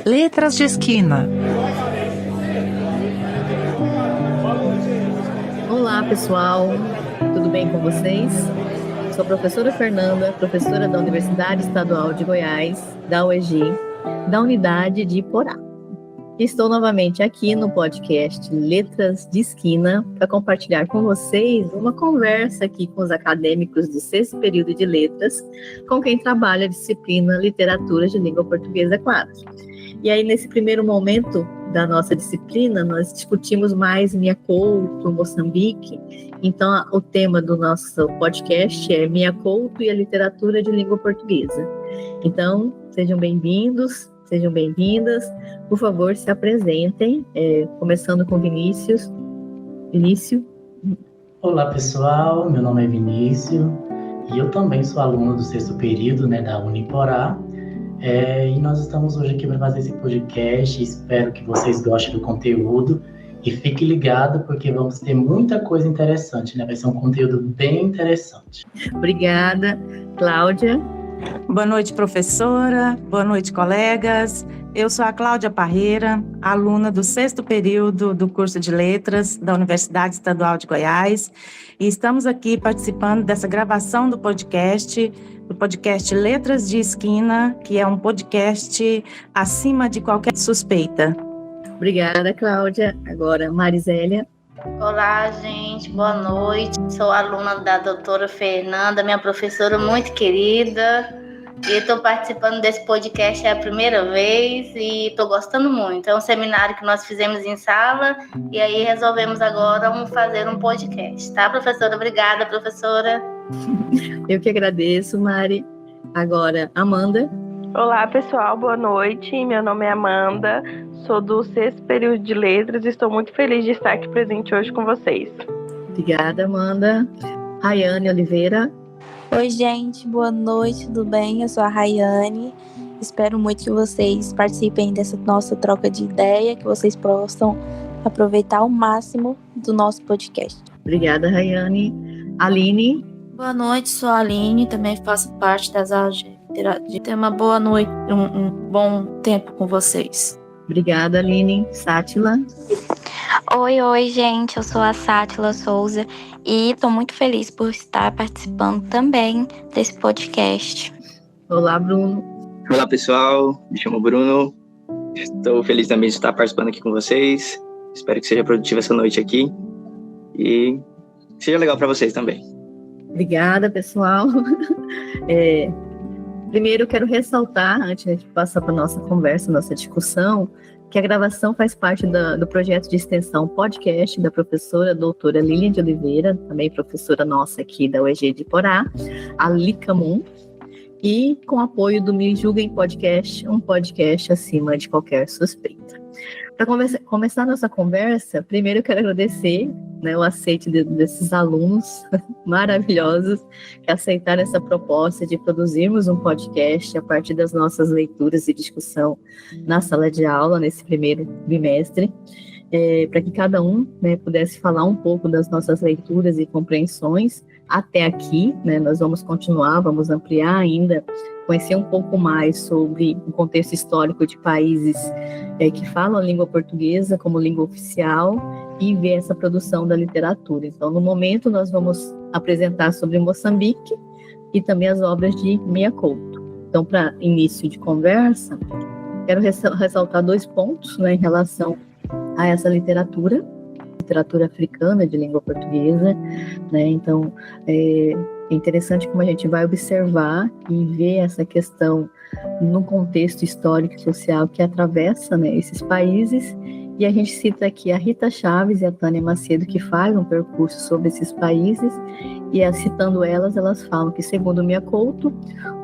Letras de Esquina. Olá, pessoal. Tudo bem com vocês? Sou a professora Fernanda, professora da Universidade Estadual de Goiás, da UEG, da unidade de Iporá. Estou novamente aqui no podcast Letras de Esquina para compartilhar com vocês uma conversa aqui com os acadêmicos do 6º período de Letras, com quem trabalha a disciplina Literatura de Língua Portuguesa 4. E aí, nesse primeiro momento da nossa disciplina, nós discutimos mais Minha Couto, Moçambique. Então, o tema do nosso podcast é Minha Couto e a Literatura de Língua Portuguesa. Então, sejam bem-vindos, sejam bem-vindas. Por favor, se apresentem, começando com Vinícius. Vinícius. Olá, pessoal. Meu nome é Vinícius e eu também sou aluno do 6º período, da Uniporá. E nós estamos hoje aqui para fazer esse podcast. Espero que vocês gostem do conteúdo e fique ligado porque vamos ter muita coisa interessante, Vai ser um conteúdo bem interessante. Obrigada. Cláudia. Boa noite, professora. Boa noite, colegas. Eu sou a Cláudia Parreira, aluna do 6º período do curso de Letras da Universidade Estadual de Goiás, e estamos aqui participando dessa gravação do podcast Letras de Esquina, que é um podcast acima de qualquer suspeita. Obrigada, Cláudia. Agora, Marisélia. Olá, gente. Boa noite. Sou aluna da doutora Fernanda, minha professora muito querida. E estou participando desse podcast a primeira vez e estou gostando muito. É um seminário que nós fizemos em sala e aí resolvemos agora fazer um podcast, tá, professora? Obrigada, professora. Eu que agradeço, Mari. Agora, Amanda. Olá, pessoal. Boa noite. Meu nome é Amanda. Sou do 6º período de Letras e estou muito feliz de estar aqui presente hoje com vocês. Obrigada, Amanda. Rayane Oliveira. Oi, gente, boa noite, tudo bem? Eu sou a Rayane, espero muito que vocês participem dessa nossa troca de ideia, que vocês possam aproveitar ao máximo do nosso podcast. Obrigada, Rayane. Aline. Boa noite, sou a Aline, também faço parte das aulas de ter uma boa noite, um bom tempo com vocês. Obrigada, Aline. Sátila. Oi, gente, eu sou a Sátila Souza e estou muito feliz por estar participando também desse podcast. Olá, Bruno. Olá, pessoal, me chamo Bruno, estou feliz também de estar participando aqui com vocês, espero que seja produtiva essa noite aqui e seja legal para vocês também. Obrigada, pessoal. Primeiro, quero ressaltar, antes de passar para a nossa conversa, nossa discussão, que a gravação faz parte do projeto de extensão podcast da professora doutora Lilian de Oliveira, também professora nossa aqui da UEG de Iporá, a Licamum, e com apoio do Me Julguem Podcast, um podcast acima de qualquer suspeita. Para começar nossa conversa, primeiro eu quero agradecer o aceite desses alunos maravilhosos que aceitaram essa proposta de produzirmos um podcast a partir das nossas leituras e discussão na sala de aula, nesse primeiro bimestre, para que cada um pudesse falar um pouco das nossas leituras e compreensões até aqui. Nós vamos continuar, vamos ampliar ainda, conhecer um pouco mais sobre o contexto histórico de países que falam a língua portuguesa como língua oficial e ver essa produção da literatura. Então, no momento, nós vamos apresentar sobre Moçambique e também as obras de Minha Couto. Então, para início de conversa, quero ressaltar 2 pontos em relação a essa literatura africana de língua portuguesa. Então, é interessante como a gente vai observar e ver essa questão no contexto histórico e social que atravessa esses países. E a gente cita aqui a Rita Chaves e a Tânia Macedo, que fazem um percurso sobre esses países, e citando elas falam que, segundo Minha Couto,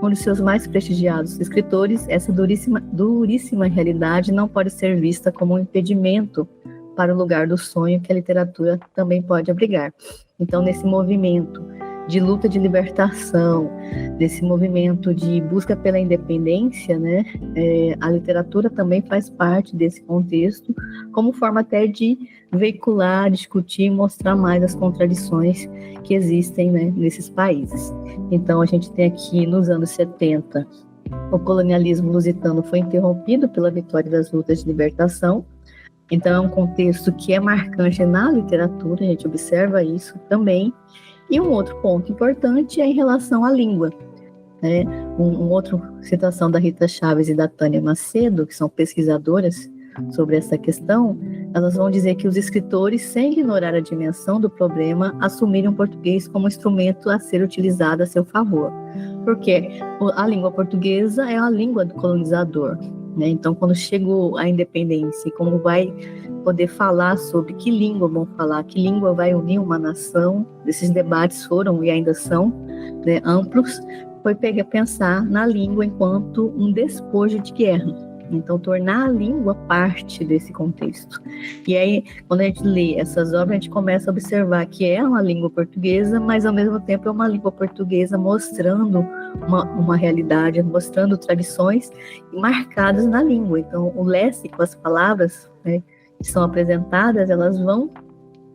um dos seus mais prestigiados escritores, essa duríssima realidade não pode ser vista como um impedimento para o lugar do sonho que a literatura também pode abrigar. Então, nesse movimento de luta de libertação, desse movimento de busca pela independência, a literatura também faz parte desse contexto, como forma até de veicular, discutir, mostrar mais as contradições que existem nesses países. Então, a gente tem aqui, nos anos 70, o colonialismo lusitano foi interrompido pela vitória das lutas de libertação. Então, é um contexto que é marcante na literatura, a gente observa isso também. E um outro ponto importante é em relação à língua. Né? Outra citação da Rita Chaves e da Tânia Macedo, que são pesquisadoras sobre essa questão, elas vão dizer que os escritores, sem ignorar a dimensão do problema, assumiram o português como instrumento a ser utilizado a seu favor. Porque a língua portuguesa é a língua do colonizador. Né? Então, quando chegou a independência, como vai poder falar sobre que língua vão falar, que língua vai unir uma nação, esses debates foram e ainda são, né, amplos, foi pensar na língua enquanto um despojo de guerra. Então, tornar a língua parte desse contexto. E aí, quando a gente lê essas obras, a gente começa a observar que é uma língua portuguesa, mas ao mesmo tempo é uma língua portuguesa mostrando uma realidade, mostrando tradições marcadas na língua. Então, o léxico, as palavras, né, que são apresentadas, elas vão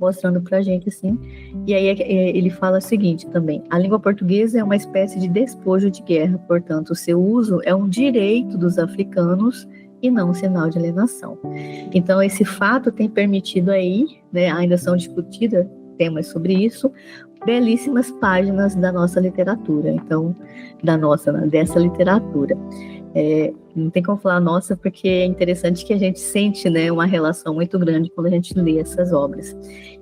mostrando para a gente assim. E aí ele fala o seguinte também: a língua portuguesa é uma espécie de despojo de guerra, portanto, o seu uso é um direito dos africanos e não um sinal de alienação. Então, esse fato tem permitido aí, né, ainda são discutidas temas sobre isso, belíssimas páginas da nossa literatura, então, dessa literatura. Não tem como falar nossa, porque é interessante que a gente sente, né, uma relação muito grande quando a gente lê essas obras.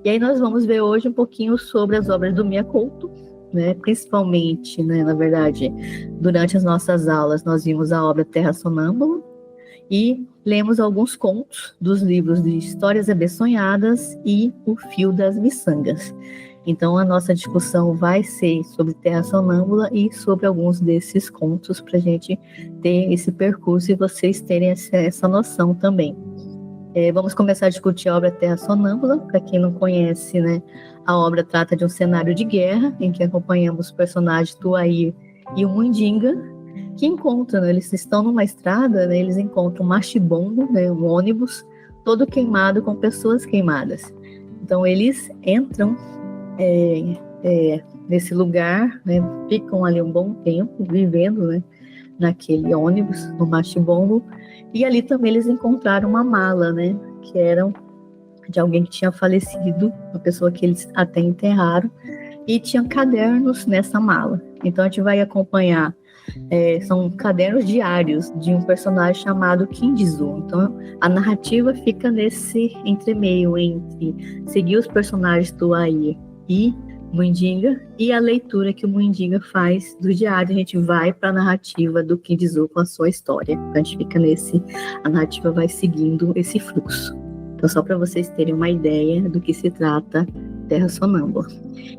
E aí nós vamos ver hoje um pouquinho sobre as obras do Mia Couto, né, principalmente, né, na verdade, durante as nossas aulas nós vimos a obra Terra Sonâmbula e lemos alguns contos dos livros de Histórias Abessonhadas e O Fio das Miçangas. Então, a nossa discussão vai ser sobre Terra Sonâmbula e sobre alguns desses contos para a gente ter esse percurso e vocês terem essa noção também. Vamos começar a discutir a obra Terra Sonâmbula. Para quem não conhece, né, a obra trata de um cenário de guerra em que acompanhamos os personagens Tuaí e o Mundinga, que encontram, né, eles estão numa estrada, né, eles encontram um machibombo, né, um ônibus todo queimado com pessoas queimadas. Então, eles entram nesse lugar, né, ficam ali um bom tempo vivendo, né, naquele ônibus, no machibombo, e ali também eles encontraram uma mala, né, que era de alguém que tinha falecido, uma pessoa que eles até enterraram, e tinha cadernos nessa mala. Então a gente vai acompanhar, são cadernos diários de um personagem chamado Kindizu. Então a narrativa fica nesse entremeio entre seguir os personagens do Tuaí e Mundinga, e a leitura que o Mundinga faz do diário. A gente vai para a narrativa do Kindizu com a sua história. A gente fica a narrativa vai seguindo esse fluxo. Então, só para vocês terem uma ideia do que se trata Terra Sonâmbula.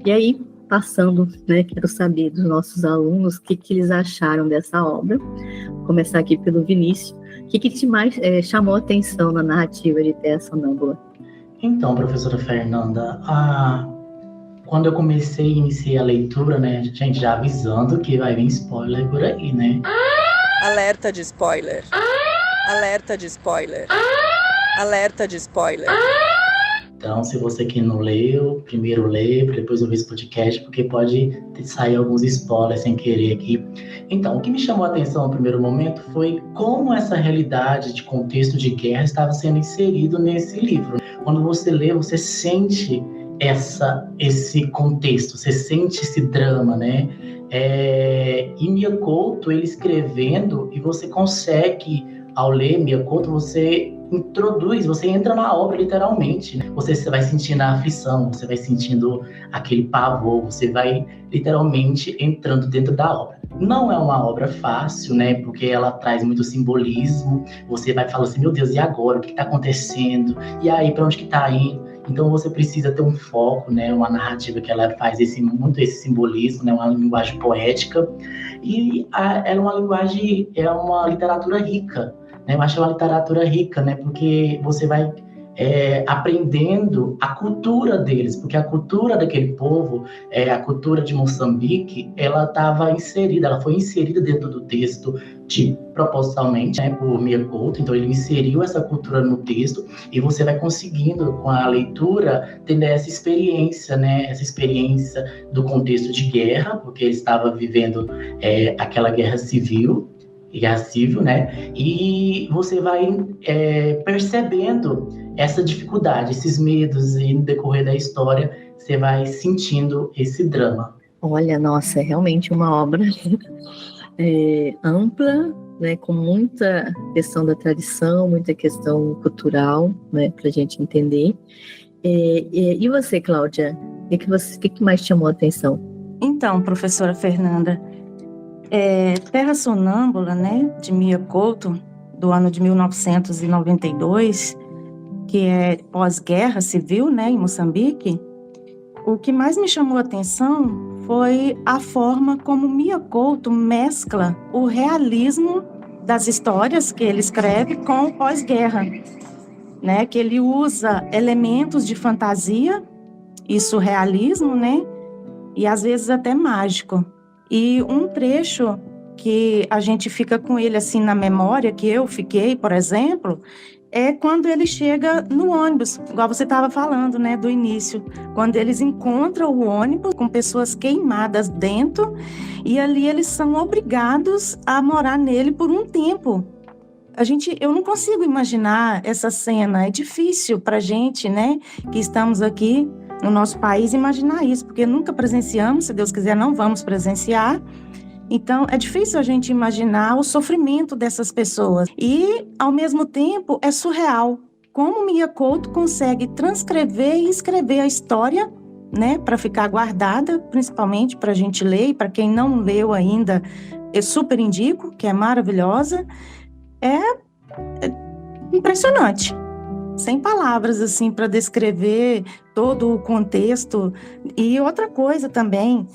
E aí, passando, né, quero saber dos nossos alunos o que eles acharam dessa obra. Vou começar aqui pelo Vinícius. O que te mais chamou a atenção na narrativa de Terra Sonâmbula? Então, professora Fernanda, quando eu iniciei a leitura, né, gente, já avisando que vai vir spoiler por aí, né? Alerta de spoiler. Alerta de spoiler. Alerta de spoiler. Então, se você que não leu, primeiro lê, depois ouvir esse podcast, porque pode sair alguns spoilers sem querer aqui. Então, o que me chamou a atenção no primeiro momento foi como essa realidade de contexto de guerra estava sendo inserido nesse livro. Quando você lê, você sente esse contexto, você sente esse drama, né? E Mia Couto, ele escrevendo, e você consegue, ao ler Mia Couto, você entra na obra literalmente, né? Você vai sentindo a aflição, você vai sentindo aquele pavor, você vai literalmente entrando dentro da obra. Não é uma obra fácil, né? Porque ela traz muito simbolismo, você vai falar assim, meu Deus, e agora? O que está acontecendo? E aí, para onde que está indo? Então você precisa ter um foco, né, uma narrativa que ela faz muito esse simbolismo, né, uma linguagem poética, e ela é uma literatura rica, né? Eu acho uma literatura rica, né, porque você vai aprendendo a cultura deles, porque a cultura daquele povo, a cultura de Moçambique, ela foi inserida dentro do texto propositalmente, né, por Mia Couto. Então ele inseriu essa cultura no texto e você vai conseguindo, com a leitura, ter essa experiência, né, essa experiência do contexto de guerra, porque ele estava vivendo aquela guerra civil, Guerra Civil, né? E você vai percebendo essa dificuldade, esses medos, e no decorrer da história você vai sentindo esse drama. Olha, nossa, é realmente uma obra ampla, né, com muita questão da tradição, muita questão cultural, né, para a gente entender. E você, Cláudia, o que mais chamou a atenção? Então, professora Fernanda, Terra Sonâmbula, né, de Mia Couto, do ano de 1992, que é pós-guerra civil, né, em Moçambique, o que mais me chamou a atenção foi a forma como Mia Couto mescla o realismo das histórias que ele escreve com o pós-guerra, né, que ele usa elementos de fantasia e surrealismo, né, e às vezes até mágico. E um trecho que a gente fica com ele assim na memória, que eu fiquei, por exemplo, é quando ele chega no ônibus, igual você estava falando, né, do início, quando eles encontram o ônibus com pessoas queimadas dentro, e ali eles são obrigados a morar nele por um tempo. Eu não consigo imaginar essa cena, é difícil para a gente, né, que estamos aqui no nosso país, imaginar isso, porque nunca presenciamos, se Deus quiser não vamos presenciar. Então, é difícil a gente imaginar o sofrimento dessas pessoas. E, ao mesmo tempo, é surreal. Como Mia Couto consegue transcrever e escrever a história, né, para ficar guardada, principalmente para a gente ler, e para quem não leu ainda, eu super indico, que é maravilhosa. É impressionante. Sem palavras, assim, para descrever todo o contexto. E outra coisa também,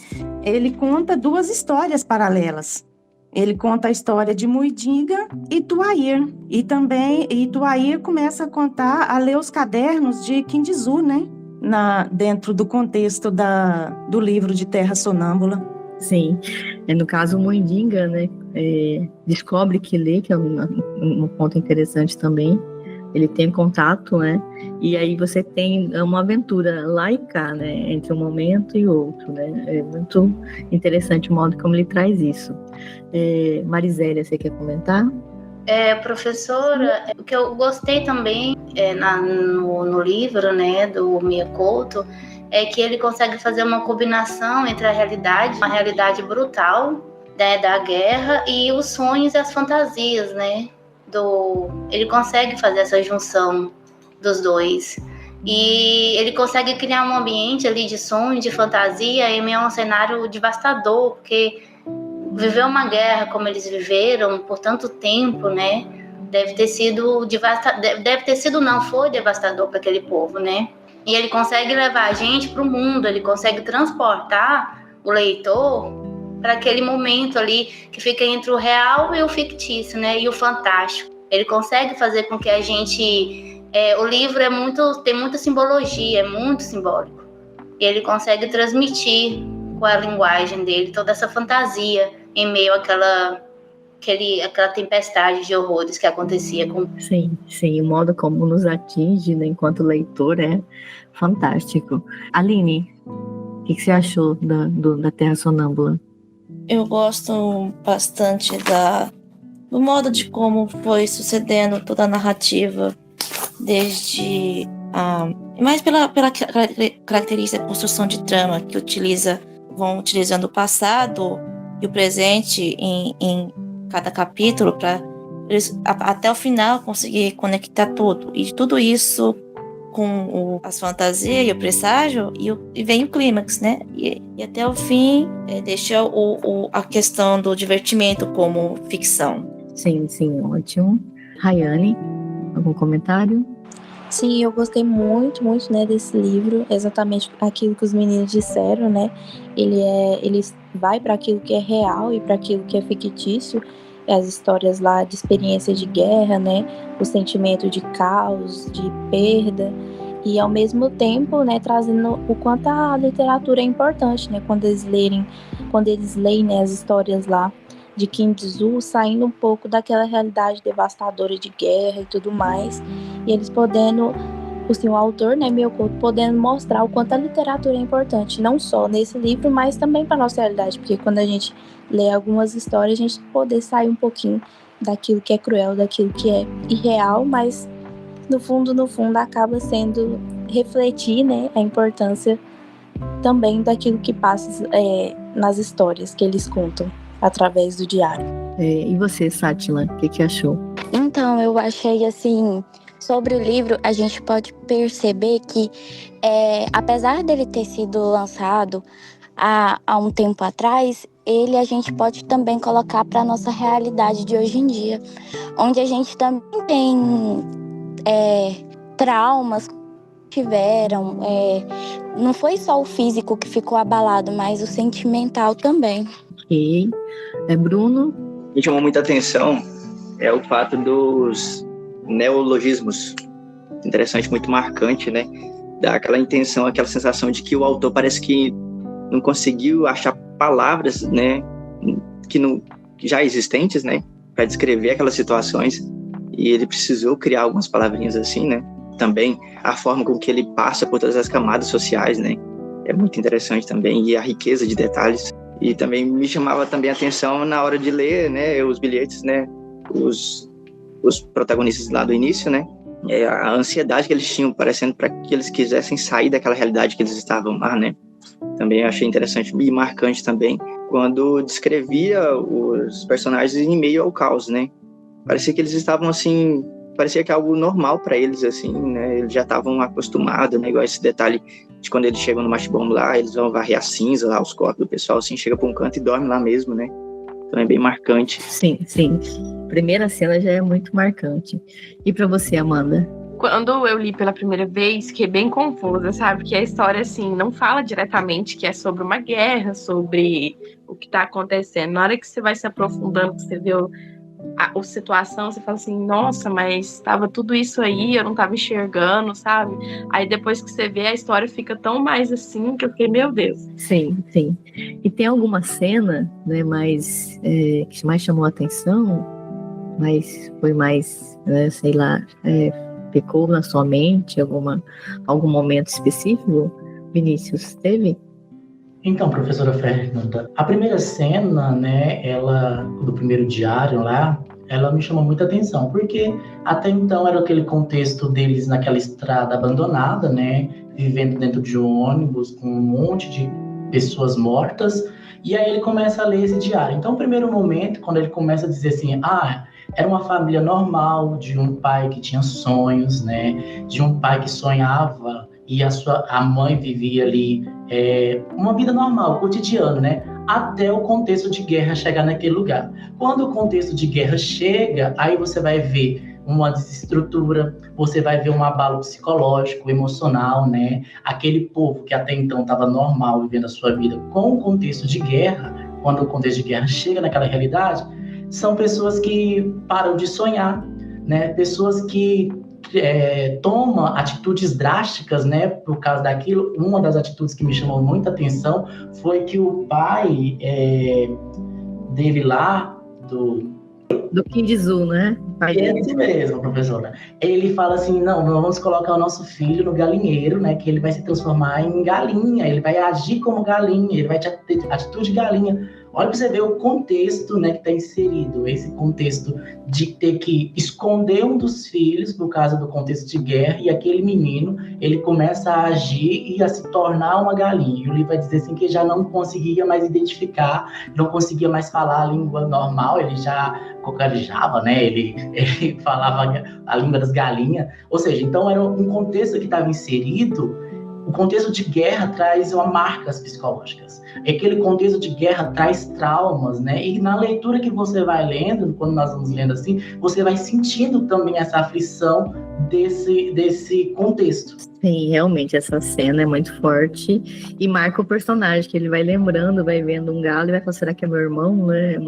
ele conta duas histórias paralelas. Ele conta a história de Muidinga e Tuair. E também Tuair começa a ler os cadernos de Kindizu, né? Dentro do contexto do livro de Terra Sonâmbula. Sim, no caso o Muidinga, né, descobre que lê, que é um ponto interessante também. Ele tem contato, né? E aí você tem uma aventura lá e cá, né? Entre um momento e outro, né? É muito interessante o modo como ele traz isso. Marisélia, você quer comentar? Professora, o que eu gostei também no livro, né, do Mia Couto, é que ele consegue fazer uma combinação entre uma realidade brutal, né, da guerra, e os sonhos e as fantasias, né? Ele consegue fazer essa junção dos dois. E ele consegue criar um ambiente ali de sonho, de fantasia, e é um cenário devastador, porque viver uma guerra como eles viveram por tanto tempo, né? Foi devastador para aquele povo, né? E ele consegue levar a gente para o mundo, ele consegue transportar o leitor para aquele momento ali que fica entre o real e o fictício, né? E o fantástico. Ele consegue fazer com que a gente... o livro tem muita simbologia, é muito simbólico. E ele consegue transmitir com a linguagem dele toda essa fantasia em meio àquela tempestade de horrores que acontecia com... Sim, o modo como nos atinge, né, enquanto leitor é fantástico. Aline, o que você achou da Terra Sonâmbula? Eu gosto bastante do modo de como foi sucedendo toda a narrativa, desde mais pela característica da construção de trama que vão utilizando o passado e o presente em cada capítulo para eles até o final conseguir conectar tudo, e tudo isso com as fantasias e o presságio, e vem o clímax, né? E até o fim deixa a questão do divertimento como ficção. Sim, ótimo. Rayane, algum comentário? Sim, eu gostei muito, né, desse livro, exatamente aquilo que os meninos disseram, né? Ele vai para aquilo que é real e para aquilo que é fictício, as histórias lá de experiência de guerra, né? O sentimento de caos, de perda, e ao mesmo tempo, né, trazendo o quanto a literatura é importante, né? Quando eles leem, né, as histórias lá de Kindizu, saindo um pouco daquela realidade devastadora de guerra e tudo mais, e eles podendo o autor, né, Miio Couto, podendo mostrar o quanto a literatura é importante, não só nesse livro, mas também para nossa realidade, porque quando a gente lê algumas histórias, a gente poder sair um pouquinho daquilo que é cruel, daquilo que é irreal, mas no fundo acaba sendo refletir, né, a importância também daquilo que passa nas histórias que eles contam através do diário. E você, Sátila, o que achou? Então, eu achei assim, sobre o livro, a gente pode perceber que, apesar dele ter sido lançado há um tempo atrás, a gente pode também colocar para a nossa realidade de hoje em dia, onde a gente também tem traumas que tiveram, não foi só o físico que ficou abalado, mas o sentimental também. Ok. Bruno? Me chamou muita atenção o fato dos neologismos. Interessante, muito marcante, né? Dá aquela intenção, aquela sensação de que o autor parece que não conseguiu achar palavras, né, que já existentes, né, para descrever aquelas situações, e ele precisou criar algumas palavrinhas assim, né? Também a forma com que ele passa por todas as camadas sociais, né, é muito interessante também, e a riqueza de detalhes. E também me chamava também a atenção na hora de ler, né, os bilhetes, né, os protagonistas lá do início, né, a ansiedade que eles tinham, parecendo para que eles quisessem sair daquela realidade que eles estavam lá, né. Também achei interessante e marcante também quando descrevia os personagens em meio ao caos, né. Parecia que eles estavam assim, parecia que é algo normal para eles, assim, né, eles já estavam acostumados, né, igual esse detalhe de quando eles chegam no machibombo lá, eles vão varrer a cinza lá, os corpos do pessoal, assim, chega para um canto e dorme lá mesmo, né. Então é bem marcante. Sim. Primeira cena já é muito marcante. E para você, Amanda? Quando eu li pela primeira vez, fiquei bem confusa, sabe? Que a história, assim, não fala diretamente que é sobre uma guerra, sobre o que tá acontecendo. Na hora que você vai se aprofundando, que você vê a situação, você fala assim, nossa, mas estava tudo isso aí, eu não estava enxergando, sabe? Aí depois que você vê, a história fica tão mais assim, que eu fiquei, meu Deus. Sim. E tem alguma cena, né, que mais chamou a atenção, mas foi mais, sei lá, ficou na sua mente algum momento específico? Vinícius, teve? Então, professora Fernanda, a primeira cena, né, do primeiro diário lá, ela me chamou muita atenção, porque até então era aquele contexto deles naquela estrada abandonada, né, vivendo dentro de um ônibus com um monte de pessoas mortas, e aí ele começa a ler esse diário. Então, o primeiro momento, quando ele começa a dizer assim, era uma família normal, de um pai que tinha sonhos, né, de um pai que sonhava, e a mãe vivia ali uma vida normal, cotidiana, né? Até o contexto de guerra chegar naquele lugar. Quando o contexto de guerra chega, aí você vai ver uma desestrutura, você vai ver um abalo psicológico, emocional, né? Aquele povo que até então estava normal vivendo a sua vida com o contexto de guerra, quando o contexto de guerra chega naquela realidade, são pessoas que param de sonhar, né? Pessoas que toma atitudes drásticas, né, por causa daquilo. Uma das atitudes que me chamou muita atenção foi que o pai dele lá, do Kim Jong-un, né? Esse mesmo, professora. Ele fala assim, não, vamos colocar o nosso filho no galinheiro, né, que ele vai se transformar em galinha, ele vai agir como galinha, ele vai ter atitude de galinha. Olha para você ver o contexto, né, que está inserido, esse contexto de ter que esconder um dos filhos por causa do contexto de guerra, e aquele menino, ele começa a agir e a se tornar uma galinha. E o livro vai dizer assim que ele já não conseguia mais identificar, não conseguia mais falar a língua normal, ele já cocarejava, né, ele falava a língua das galinhas, ou seja, então era um contexto que estava inserido. O contexto de guerra traz marcas psicológicas. Aquele contexto de guerra traz traumas, né? E na leitura que você vai lendo, quando nós vamos lendo assim, você vai sentindo também essa aflição desse contexto. Sim, realmente, essa cena é muito forte e marca o personagem, que ele vai lembrando, vai vendo um galo e vai falar, será que é meu irmão? Né? É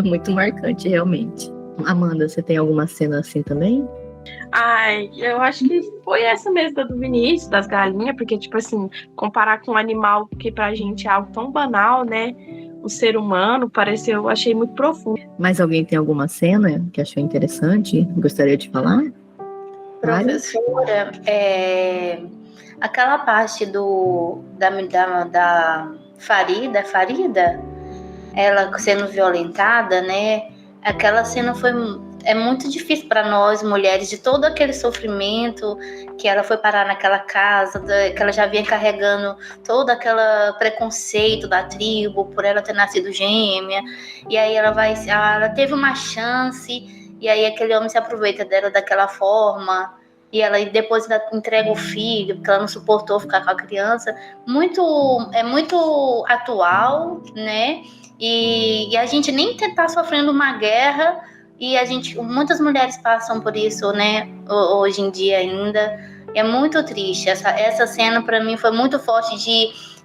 muito marcante, realmente. Amanda, você tem alguma cena assim também? Eu acho que foi essa mesmo do Vinícius, das galinhas, porque, tipo assim, comparar com um animal que pra gente é algo tão banal, né? O ser humano, eu achei muito profundo. Mas alguém tem alguma cena que achou interessante? Gostaria de falar? Professora, aquela parte da Farida, ela sendo violentada, né? Aquela cena é muito difícil para nós, mulheres, de todo aquele sofrimento que ela foi parar naquela casa, que ela já vinha carregando todo aquele preconceito da tribo por ela ter nascido gêmea, e aí ela teve uma chance, e aí aquele homem se aproveita dela daquela forma, e ela depois entrega o filho, porque ela não suportou ficar com a criança. É muito atual, né? E a gente nem tá sofrendo uma guerra, e muitas mulheres passam por isso, né? Hoje em dia ainda. É muito triste. Essa cena para mim foi muito forte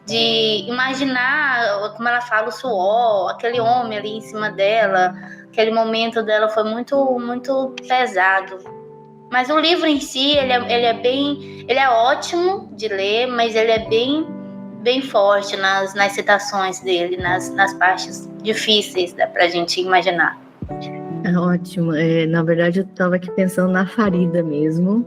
de imaginar, como ela fala, o suor, aquele homem ali em cima dela, aquele momento dela foi muito, muito pesado. Mas o livro em si, ele é ótimo de ler, mas ele é bem, bem forte nas citações dele, nas partes difíceis, dá pra gente imaginar. É ótimo. Na verdade, eu estava aqui pensando na Farida mesmo,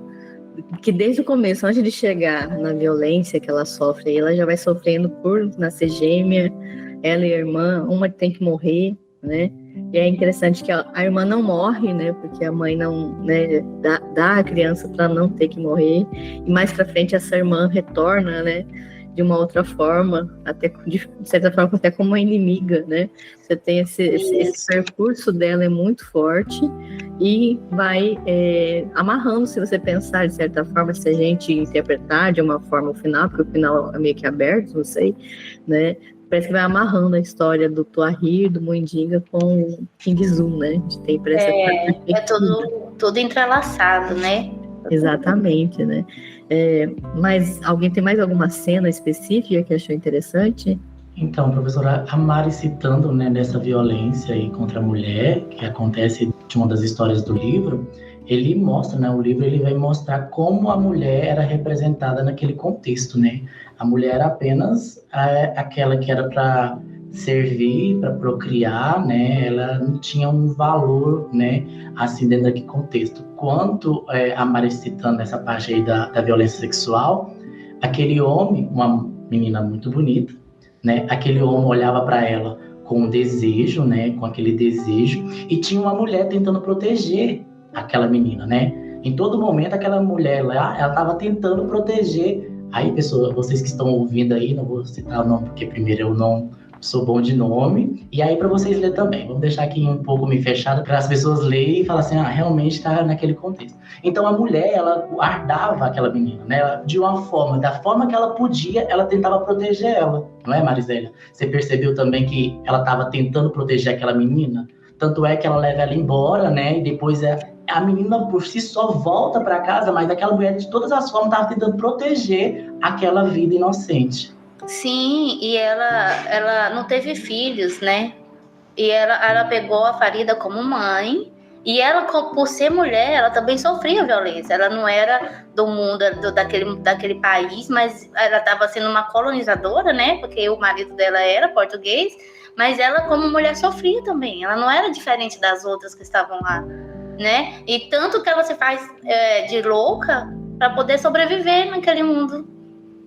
que desde o começo, antes de chegar na violência que ela sofre, ela já vai sofrendo por nascer gêmea, ela e a irmã, uma tem que morrer, né? E é interessante que a irmã não morre, né? Porque a mãe não, né, dá a criança para não ter que morrer. E mais para frente essa irmã retorna, né? De uma outra forma, até de certa forma até como uma inimiga, né? Você tem esse percurso dela é muito forte e vai amarrando, se você pensar de certa forma, se a gente interpretar de uma forma o final, porque o final é meio que aberto, não sei, né? Parece que vai amarrando a história do Tuahir, do Mundinga com o Kingzum, né? A gente tem tudo entrelaçado, né? Exatamente, né? Mas alguém tem mais alguma cena específica que achou interessante? Então, professora, a Mari citando, né, dessa violência aí contra a mulher, que acontece de uma das histórias do livro, ele mostra, né, o livro ele vai mostrar como a mulher era representada naquele contexto, né? A mulher era apenas aquela que era para servir, para procriar, né? Ela não tinha um valor, né, assim, dentro daquele contexto. Quanto a Mari citando essa parte aí da violência sexual, aquele homem, uma menina muito bonita, né? Aquele homem olhava para ela com desejo, né? Com aquele desejo, e tinha uma mulher tentando proteger aquela menina, né? Em todo momento, aquela mulher lá, ela estava tentando proteger. Aí, pessoal, vocês que estão ouvindo aí, não vou citar o nome, porque primeiro eu não sou bom de nome, e aí para vocês lerem também. Vamos deixar aqui um pouco me fechado para as pessoas lerem e falar assim, realmente está naquele contexto. Então, a mulher, ela guardava aquela menina, né? Da forma que ela podia, ela tentava proteger ela, não é, Marizélia? Você percebeu também que ela estava tentando proteger aquela menina? Tanto é que ela leva ela embora, né? E depois a menina por si só volta para casa, mas aquela mulher de todas as formas estava tentando proteger aquela vida inocente. Sim, e ela não teve filhos, né? E ela pegou a Farida como mãe, e ela, por ser mulher, ela também sofria violência. Ela não era do mundo daquele país, mas ela estava sendo uma colonizadora, né? Porque o marido dela era português, mas ela, como mulher, sofria também. Ela não era diferente das outras que estavam lá, né? E tanto que ela se faz de louca para poder sobreviver naquele mundo,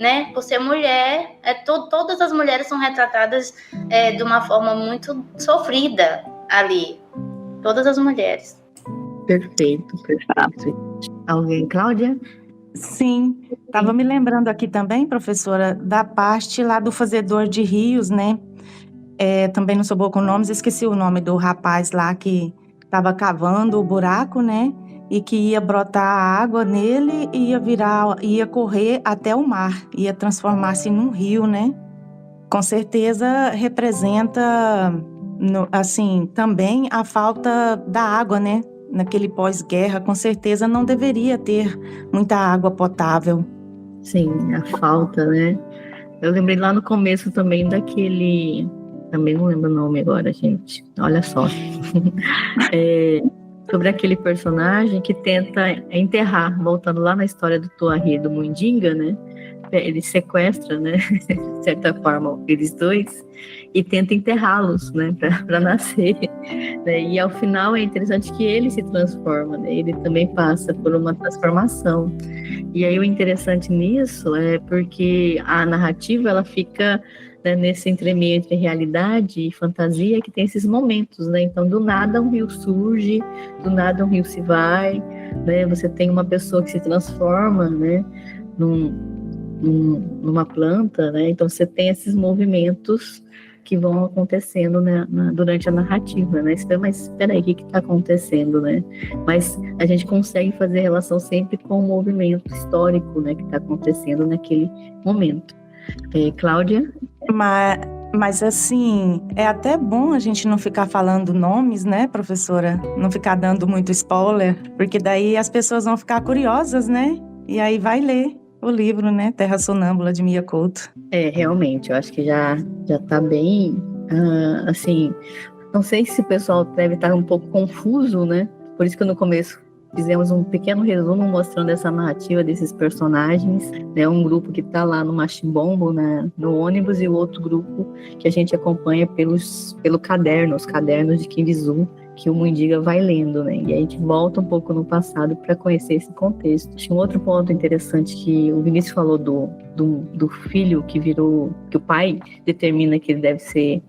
né? Por ser mulher, todas as mulheres são retratadas de uma forma muito sofrida ali. Todas as mulheres. Perfeito. Alguém, Cláudia? Sim, estava me lembrando aqui também, professora, da parte lá do fazedor de rios, né? Também não sou boa com nomes, esqueci o nome do rapaz lá que estava cavando o buraco, né? E que ia brotar água nele e ia correr até o mar, ia transformar-se num rio, né? Com certeza representa, assim, também a falta da água, né? Naquele pós-guerra, com certeza não deveria ter muita água potável. Sim, a falta, né? Eu lembrei lá no começo também daquele... Também não lembro o nome agora, gente. Olha só. Sobre aquele personagem que tenta enterrar, voltando lá na história do Tuahir, do Mundinga, né? ele sequestra, né, de certa forma, eles dois, e tenta enterrá-los, né, para nascer, né, e ao final é interessante que ele se transforma, né, ele também passa por uma transformação. E aí o interessante nisso é porque a narrativa, ela fica, né, nesse entremeio entre realidade e fantasia, que tem esses momentos, né, então do nada um rio surge, do nada um rio se vai, né, você tem uma pessoa que se transforma, né, numa planta, né, então você tem esses movimentos que vão acontecendo, né, durante a narrativa, né? Mas espera aí, o que está acontecendo, né? Mas a gente consegue fazer relação sempre com o movimento histórico, né, que está acontecendo naquele momento. Cláudia? Mas assim, é até bom a gente não ficar falando nomes, né, professora? Não ficar dando muito spoiler, porque daí as pessoas vão ficar curiosas, né? E aí vai ler o livro, né, Terra Sonâmbula, de Mia Couto. Realmente, eu acho que já está bem, assim, não sei se o pessoal deve estar um pouco confuso, né, por isso que no começo fizemos um pequeno resumo mostrando essa narrativa desses personagens, né, um grupo que está lá no Machimbombo, né, no ônibus, e o outro grupo que a gente acompanha pelo caderno, os cadernos de Quimbizu, que o Mundiga vai lendo, né? E a gente volta um pouco no passado para conhecer esse contexto. Tinha um outro ponto interessante que o Vinícius falou do filho que o pai determina que ele deve ser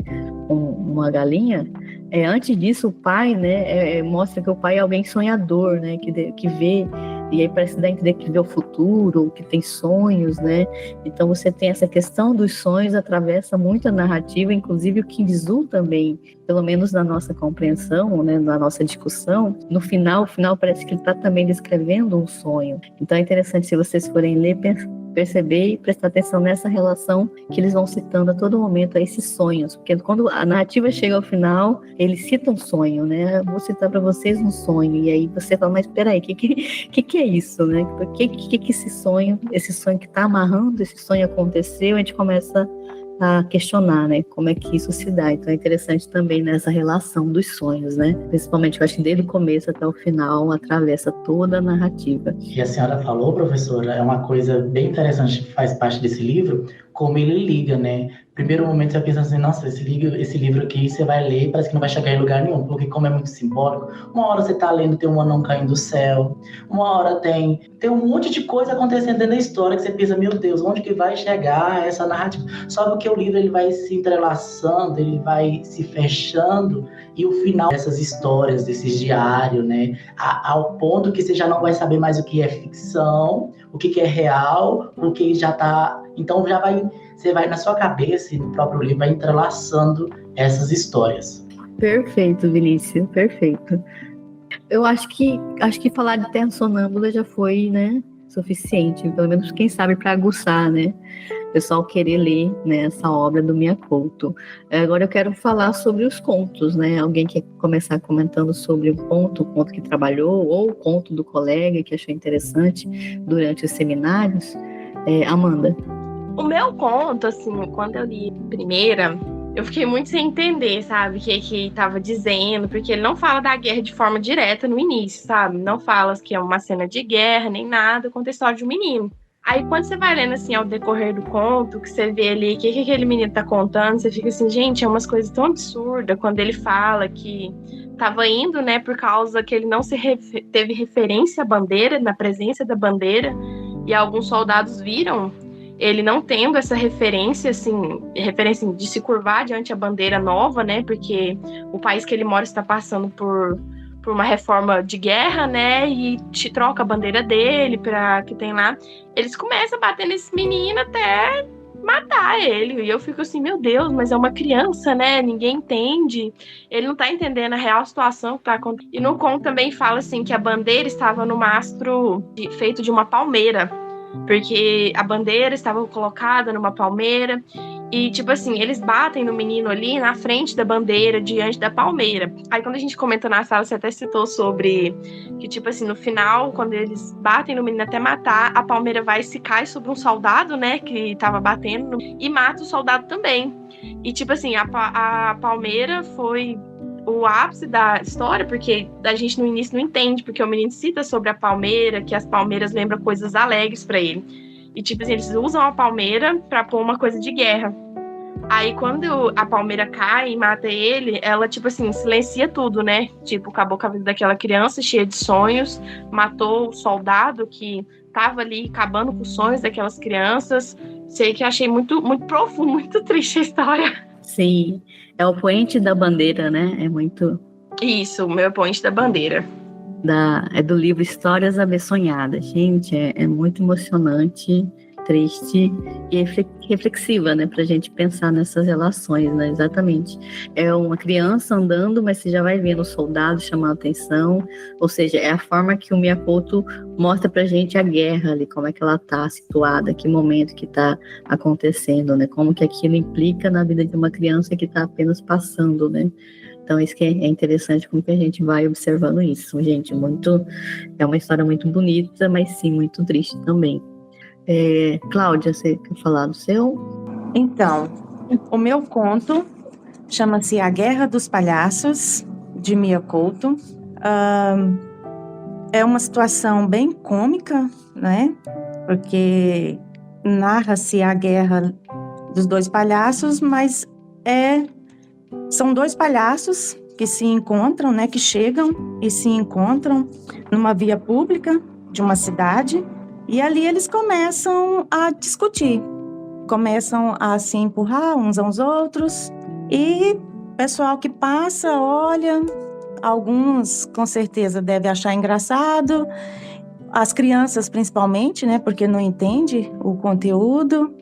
uma galinha. Antes disso, o pai, né, mostra que o pai é alguém sonhador, né, que vê, e aí parece dar a entender que vê o futuro, que tem sonhos, né? Então você tem essa questão dos sonhos, atravessa muito a narrativa, inclusive o Quimbizu também, pelo menos na nossa compreensão, né, na nossa discussão, no final parece que ele está também descrevendo um sonho. Então é interessante, se vocês forem ler, perceber e prestar atenção nessa relação que eles vão citando a todo momento a esses sonhos, porque quando a narrativa chega ao final, eles citam um sonho, né? Vou citar para vocês um sonho, e aí você fala, mas peraí, o que é isso, né? Por que esse sonho que está amarrando, esse sonho aconteceu, a gente começa a questionar, né, como é que isso se dá. Então é interessante também nessa relação dos sonhos, né, principalmente eu acho que desde o começo até o final atravessa toda a narrativa. E a senhora falou, professora, é uma coisa bem interessante que faz parte desse livro, como ele liga, né. Primeiro momento você pensa assim, nossa, esse livro aqui você vai ler, parece que não vai chegar em lugar nenhum, porque como é muito simbólico, uma hora você tá lendo, tem um anão caindo do céu, uma hora tem um monte de coisa acontecendo dentro da história, que você pensa, meu Deus, onde que vai chegar essa narrativa? Só porque o livro ele vai se entrelaçando, ele vai se fechando, e o final dessas histórias, desses diários, né, ao ponto que você já não vai saber mais o que é ficção, o que é real, o que já tá... Então você vai na sua cabeça e no próprio livro vai entrelaçando essas histórias. Perfeito, Vinícius, perfeito. Eu acho que falar de Terra Sonâmbula já foi, né, suficiente, pelo menos quem sabe para aguçar, né, o pessoal querer ler, né, essa obra do Mia Couto. Agora eu quero falar sobre os contos, né, alguém quer começar comentando sobre o conto que trabalhou, ou o conto do colega que achou interessante durante os seminários? Amanda. O meu conto, assim, quando eu li primeira, eu fiquei muito sem entender, sabe, o que tava dizendo, porque ele não fala da guerra de forma direta no início, sabe? Não fala que é uma cena de guerra, nem nada, conta a história de um menino. Aí, quando você vai lendo, assim, ao decorrer do conto, que você vê ali o que aquele menino tá contando, você fica assim, gente, é umas coisas tão absurdas, quando ele fala que tava indo, né, por causa que ele não teve referência à bandeira, na presença da bandeira, e alguns soldados viram ele não tendo essa referência de se curvar diante a bandeira nova, né, porque o país que ele mora está passando por uma reforma de guerra, né, e te troca a bandeira dele para que tem lá. Eles começam a bater nesse menino até matar ele, e eu fico assim, meu Deus, mas é uma criança, né, ninguém entende, ele não tá entendendo a real situação que tá acontecendo. E no conto também fala, assim, que a bandeira estava no mastro feito de uma palmeira, porque a bandeira estava colocada numa palmeira e, tipo assim, eles batem no menino ali na frente da bandeira, diante da palmeira. Aí, quando a gente comentou na sala, você até citou sobre que, tipo assim, no final, quando eles batem no menino até matar, a palmeira vai e se cai sobre um soldado, né, que tava batendo e mata o soldado também. E, tipo assim, a palmeira foi o ápice da história, porque a gente no início não entende, porque o menino cita sobre a palmeira, que as palmeiras lembram coisas alegres para ele. E, tipo assim, eles usam a palmeira pra pôr uma coisa de guerra. Aí, quando a palmeira cai e mata ele, ela, tipo assim, silencia tudo, né? Tipo, acabou com a vida daquela criança, cheia de sonhos, matou o soldado que tava ali acabando com os sonhos daquelas crianças. Sei que achei muito, muito profundo, muito triste a história. Sim, é o poente da bandeira, né? É muito... Isso, o meu poente da bandeira. É do livro Histórias Abessonhadas. Gente, é muito emocionante, triste e reflexiva, né? Pra gente pensar nessas relações, né? Exatamente. É uma criança andando, mas você já vai vendo o soldado chamando atenção, ou seja, é a forma que o Miyakoto mostra pra gente a guerra ali, como é que ela tá situada, que momento que tá acontecendo, né? Como que aquilo implica na vida de uma criança que tá apenas passando, né? Então, isso que é interessante, como que a gente vai observando isso, gente. É uma história muito bonita, mas sim, muito triste também. Cláudia, você quer falar do seu? Então, o meu conto chama-se A Guerra dos Palhaços, de Miyakoto. É uma situação bem cômica, né? Porque narra-se a guerra dos dois palhaços, mas são dois palhaços que se encontram, né? Que chegam e se encontram numa via pública de uma cidade. E ali eles começam a discutir, começam a se empurrar uns aos outros. E o pessoal que passa, olha, alguns com certeza devem achar engraçado, as crianças principalmente, né, porque não entendem o conteúdo.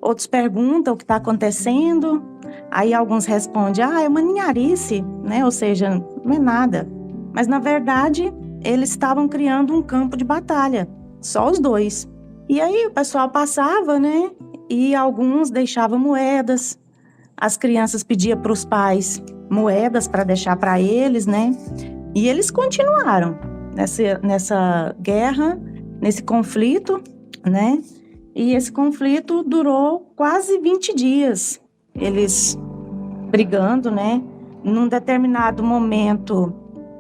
Outros perguntam o que está acontecendo, aí alguns respondem, é uma ninharice, né, ou seja, não é nada. Mas na verdade, eles estavam criando um campo de batalha. Só os dois. E aí o pessoal passava, né? E alguns deixavam moedas. As crianças pediam para os pais moedas para deixar para eles, né? E eles continuaram nessa guerra, nesse conflito, né? E esse conflito durou quase 20 dias. Eles brigando, né? Num determinado momento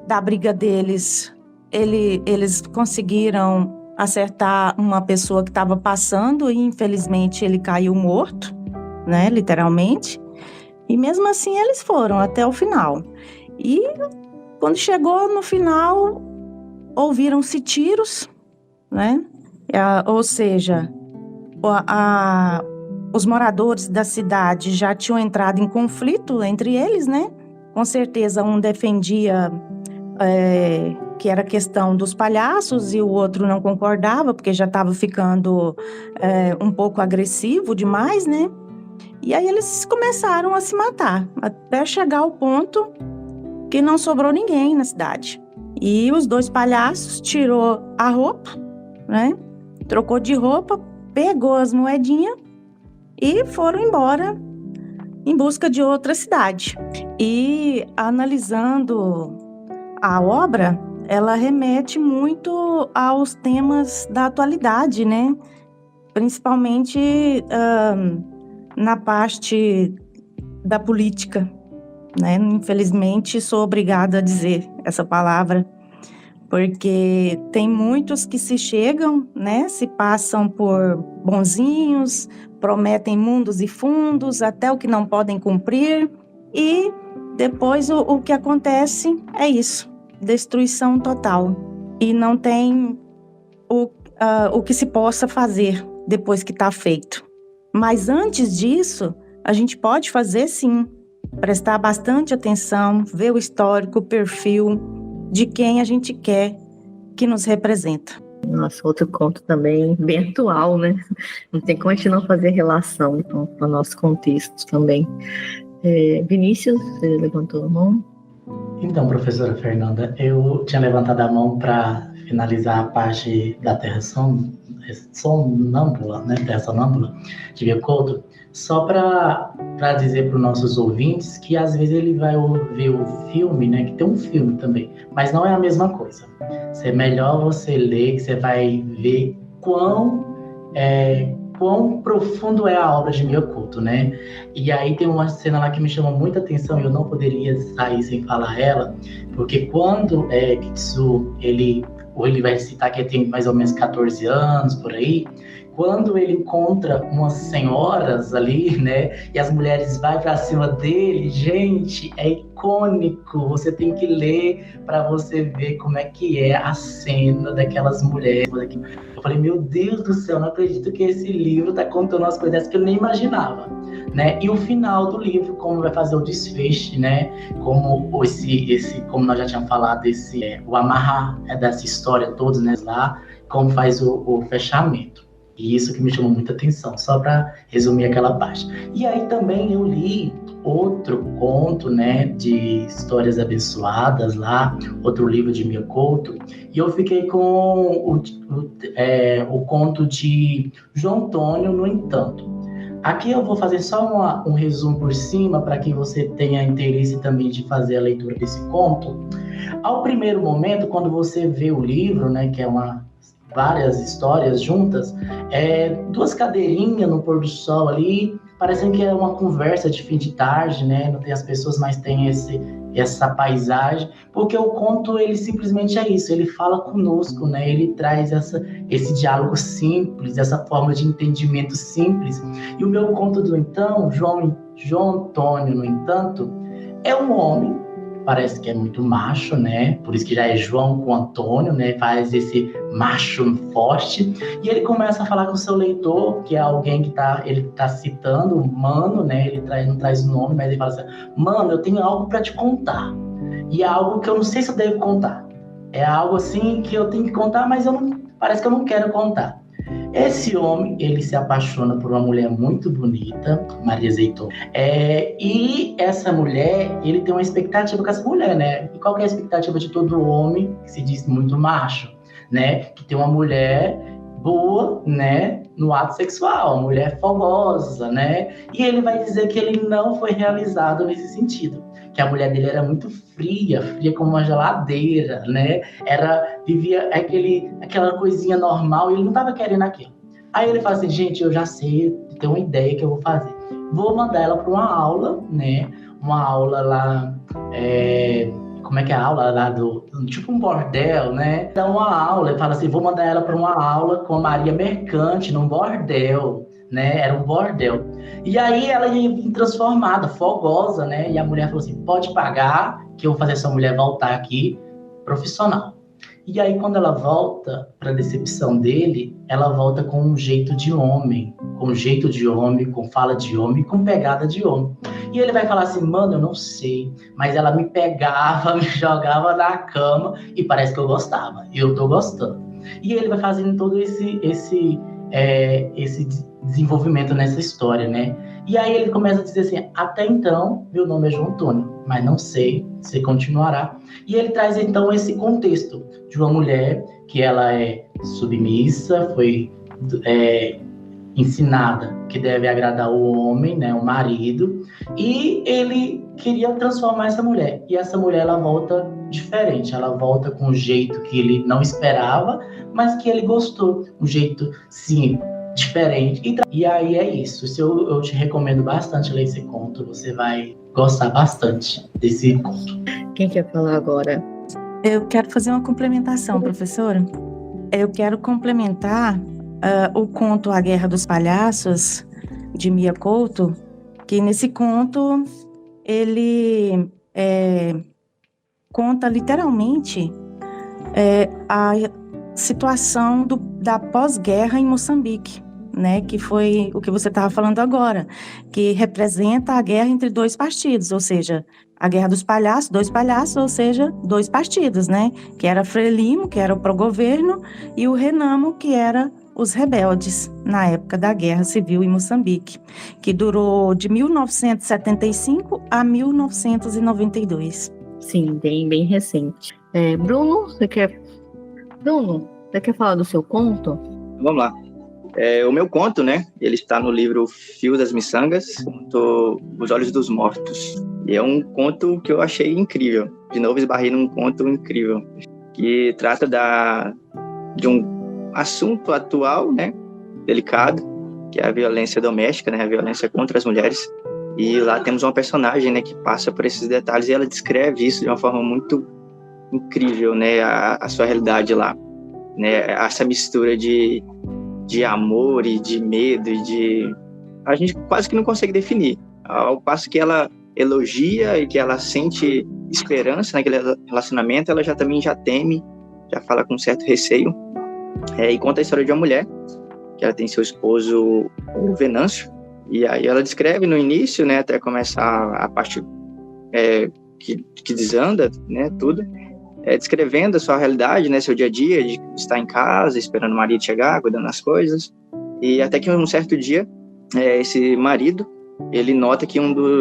da briga deles, eles conseguiram acertar uma pessoa que estava passando e, infelizmente, ele caiu morto, né, literalmente. E mesmo assim eles foram até o final. E quando chegou no final, ouviram-se tiros, né? Ou seja, os moradores da cidade já tinham entrado em conflito entre eles, né? Com certeza um defendia que era questão dos palhaços e o outro não concordava, porque já estava ficando um pouco agressivo demais, né? E aí eles começaram a se matar, até chegar ao ponto que não sobrou ninguém na cidade. E os dois palhaços tirou a roupa, né? Trocou de roupa, pegou as moedinhas e foram embora em busca de outra cidade. E analisando a obra, ela remete muito aos temas da atualidade, né? Principalmente na parte da política, né? Infelizmente, sou obrigada a dizer essa palavra, porque tem muitos que se chegam, né? Se passam por bonzinhos, prometem mundos e fundos, até o que não podem cumprir, e depois o que acontece é isso. Destruição total, e não tem o que se possa fazer depois que está feito. Mas antes disso, a gente pode fazer sim, prestar bastante atenção, ver o histórico, o perfil de quem a gente quer que nos representa. Nossa, outro conto também bem atual, né? Não tem como a gente não fazer relação com o nosso contexto também. Vinícius, você levantou a mão? Então, professora Fernanda, eu tinha levantado a mão para finalizar a parte da Terra Sonâmbula, né? Terra Sonâmbula, de Miyakoto, só para dizer para os nossos ouvintes que às vezes ele vai ver o filme, né? Que tem um filme também, mas não é a mesma coisa. É melhor você ler, que você vai ver quão profundo é a obra de Miyakoto, né? E aí tem uma cena lá que me chamou muita atenção e eu não poderia sair sem falar ela, porque quando Kitsu, ele vai citar que ele tem mais ou menos 14 anos, por aí, quando ele encontra umas senhoras ali, né, e as mulheres vão para cima dele, gente, é icônico. Você tem que ler para você ver como é que é a cena daquelas mulheres. Eu falei, meu Deus do céu, não acredito que esse livro tá contando umas coisas que eu nem imaginava, né? E o final do livro, como vai fazer o desfeche, né? Como como nós já tínhamos falado, o amarrar dessa história toda, né? Lá, como faz o fechamento. E isso que me chamou muita atenção, só para resumir aquela parte. E aí também eu li outro conto, né, de histórias abençoadas lá, outro livro de Mia Couto, e eu fiquei com o conto de João Antônio, no entanto. Aqui eu vou fazer só um resumo por cima, para que você tenha interesse também de fazer a leitura desse conto. Ao primeiro momento, quando você vê o livro, né, que é várias histórias juntas, duas cadeirinhas no pôr do sol ali, parecendo que é uma conversa de fim de tarde, né? Não tem as pessoas, mas tem essa paisagem, porque o conto, ele simplesmente é isso, ele fala conosco, né? Ele traz esse diálogo simples, essa forma de entendimento simples. E o meu conto do então, João Antônio, no entanto, é um homem, parece que é muito macho, né? Por isso que já é João com Antônio, né? Faz esse macho forte. E ele começa a falar com o seu leitor, que é alguém que ele tá citando, mano, né? Ele não traz o nome, mas ele fala assim, mano, eu tenho algo para te contar. E é algo que eu não sei se eu devo contar. É algo assim que eu tenho que contar, mas parece que eu não quero contar. Esse homem, ele se apaixona por uma mulher muito bonita, Maria Zeitor. E essa mulher, ele tem uma expectativa com essa mulher, né? E qual que é a expectativa de todo homem que se diz muito macho, né? Que tem uma mulher boa, né? No ato sexual, uma mulher fogosa, né? E ele vai dizer que ele não foi realizado nesse sentido. Que a mulher dele era muito fria como uma geladeira, né? Vivia aquela coisinha normal e ele não estava querendo aquilo. Aí ele fala assim, gente, eu já sei, tenho uma ideia que eu vou fazer. Vou mandar ela para uma aula, né? Uma aula lá, como é que é a aula lá tipo um bordel, né? Dá uma aula, ele fala assim, vou mandar ela para uma aula com a Maria Mercante, num bordel, né? Era um bordel. E aí ela ia vir transformada, fogosa, né? E a mulher falou assim, pode pagar, que eu vou fazer essa mulher voltar aqui, profissional. E aí quando ela volta, para decepção dele, ela volta com um jeito de homem, com fala de homem, com pegada de homem. E ele vai falar assim, mano, eu não sei, mas ela me pegava, me jogava na cama e parece que eu gostava, e eu tô gostando. E ele vai fazendo todo esse desenvolvimento nessa história, né? E aí ele começa a dizer assim, até então, meu nome é João Antônio, mas não sei se continuará. E ele traz então esse contexto de uma mulher que ela é submissa, foi ensinada que deve agradar o homem, né, o marido, e ele queria transformar essa mulher. E essa mulher, ela volta diferente, ela volta com um jeito que ele não esperava, mas que ele gostou, um jeito, sim, diferente. E aí é isso. Eu te recomendo bastante ler esse conto. Você vai gostar bastante desse conto. Quem quer falar agora? Eu quero fazer uma complementação, professora. Eu quero complementar o conto A Guerra dos Palhaços, de Mia Couto, que nesse conto ele conta literalmente a situação da pós-guerra em Moçambique, né, que foi o que você estava falando agora, que representa a guerra entre dois partidos, ou seja, a Guerra dos Palhaços, dois palhaços, ou seja, dois partidos, né, que era Frelimo, que era o pró-governo, e o Renamo, que era os rebeldes, na época da Guerra Civil em Moçambique, que durou de 1975 a 1992. Sim, bem recente. Bruno, você quer falar do seu conto? Vamos lá. O meu conto, né? Ele está no livro Fio das Miçangas, conto Os Olhos dos Mortos. E é um conto que eu achei incrível. De novo, esbarrei num conto incrível, que trata de um assunto atual, né? Delicado, que é a violência doméstica, né? A violência contra as mulheres. E lá temos uma personagem, né? Que passa por esses detalhes e ela descreve isso de uma forma muito incrível, né? A sua realidade lá, né? Essa mistura de de amor e de medo e de... A gente quase que não consegue definir. Ao passo que ela elogia e que ela sente esperança naquele relacionamento, ela também já teme, já fala com certo receio. E conta a história de uma mulher, que ela tem seu esposo, o Venâncio, e aí ela descreve no início, né, até começar a parte que desanda, né, tudo, descrevendo a sua realidade, né, seu dia a dia, de estar em casa, esperando o marido chegar, cuidando das coisas, e até que um certo dia, esse marido, ele nota que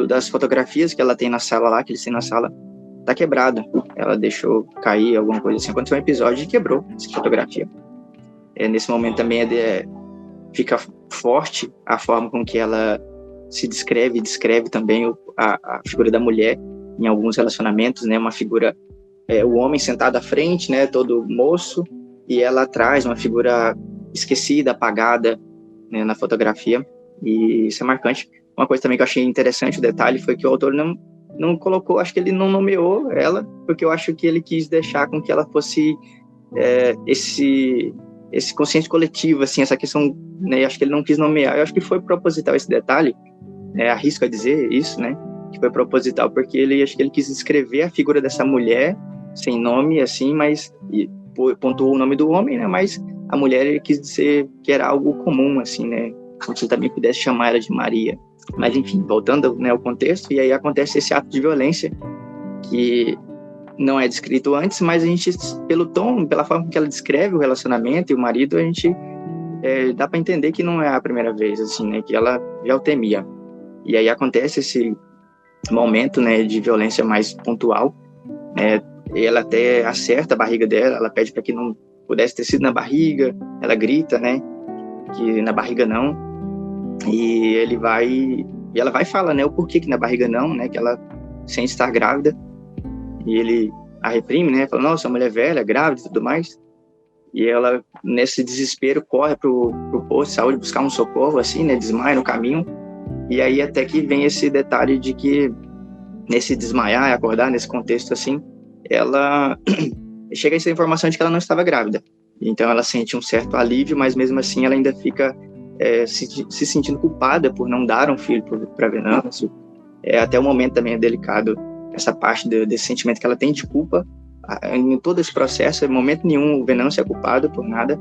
das fotografias que ela tem na sala lá, que eles têm na sala, tá quebrado. Ela deixou cair alguma coisa assim. Aconteceu um episódio e quebrou essa fotografia. Nesse momento também fica forte a forma com que ela se descreve também a figura da mulher em alguns relacionamentos, né? Uma figura, o homem sentado à frente, né? Todo moço, e ela atrás, uma figura esquecida, apagada, né? Na fotografia. E isso é marcante. Uma coisa também que eu achei interessante, o detalhe, foi que o autor não colocou, acho que ele não nomeou ela, porque eu acho que ele quis deixar com que ela fosse esse consciente coletivo, assim, essa questão, né, acho que ele não quis nomear, eu acho que foi proposital esse detalhe, arrisco a dizer isso, né, que foi proposital, porque acho que ele quis descrever a figura dessa mulher, sem nome, assim, mas pontuou o nome do homem, né, mas a mulher ele quis dizer que era algo comum, assim, né, como se ele também pudesse chamar ela de Maria. Mas, enfim, voltando, né, ao contexto, e aí acontece esse ato de violência que não é descrito antes, mas a gente, pelo tom, pela forma que ela descreve o relacionamento e o marido, a gente dá para entender que não é a primeira vez, assim, né, que ela já o temia. E aí acontece esse momento, né, de violência mais pontual, né, e ela até acerta a barriga dela, ela pede para que não pudesse ter sido na barriga, ela grita, né, que na barriga não. E ela vai falar, né, o porquê que na barriga não, né, que ela sente estar grávida, e ele a reprime, né, fala, nossa, mulher velha, grávida e tudo mais, e ela, nesse desespero, corre pro posto de saúde buscar um socorro, assim, né, desmaia no caminho, e aí até que vem esse detalhe de que, nesse desmaiar e acordar, nesse contexto, assim, ela chega a essa informação de que ela não estava grávida, então ela sente um certo alívio, mas mesmo assim ela ainda fica se sentindo culpada por não dar um filho para Venâncio. Até o momento também é delicado essa parte desse sentimento que ela tem de culpa. Em todo esse processo, em momento nenhum o Venâncio é culpado por nada,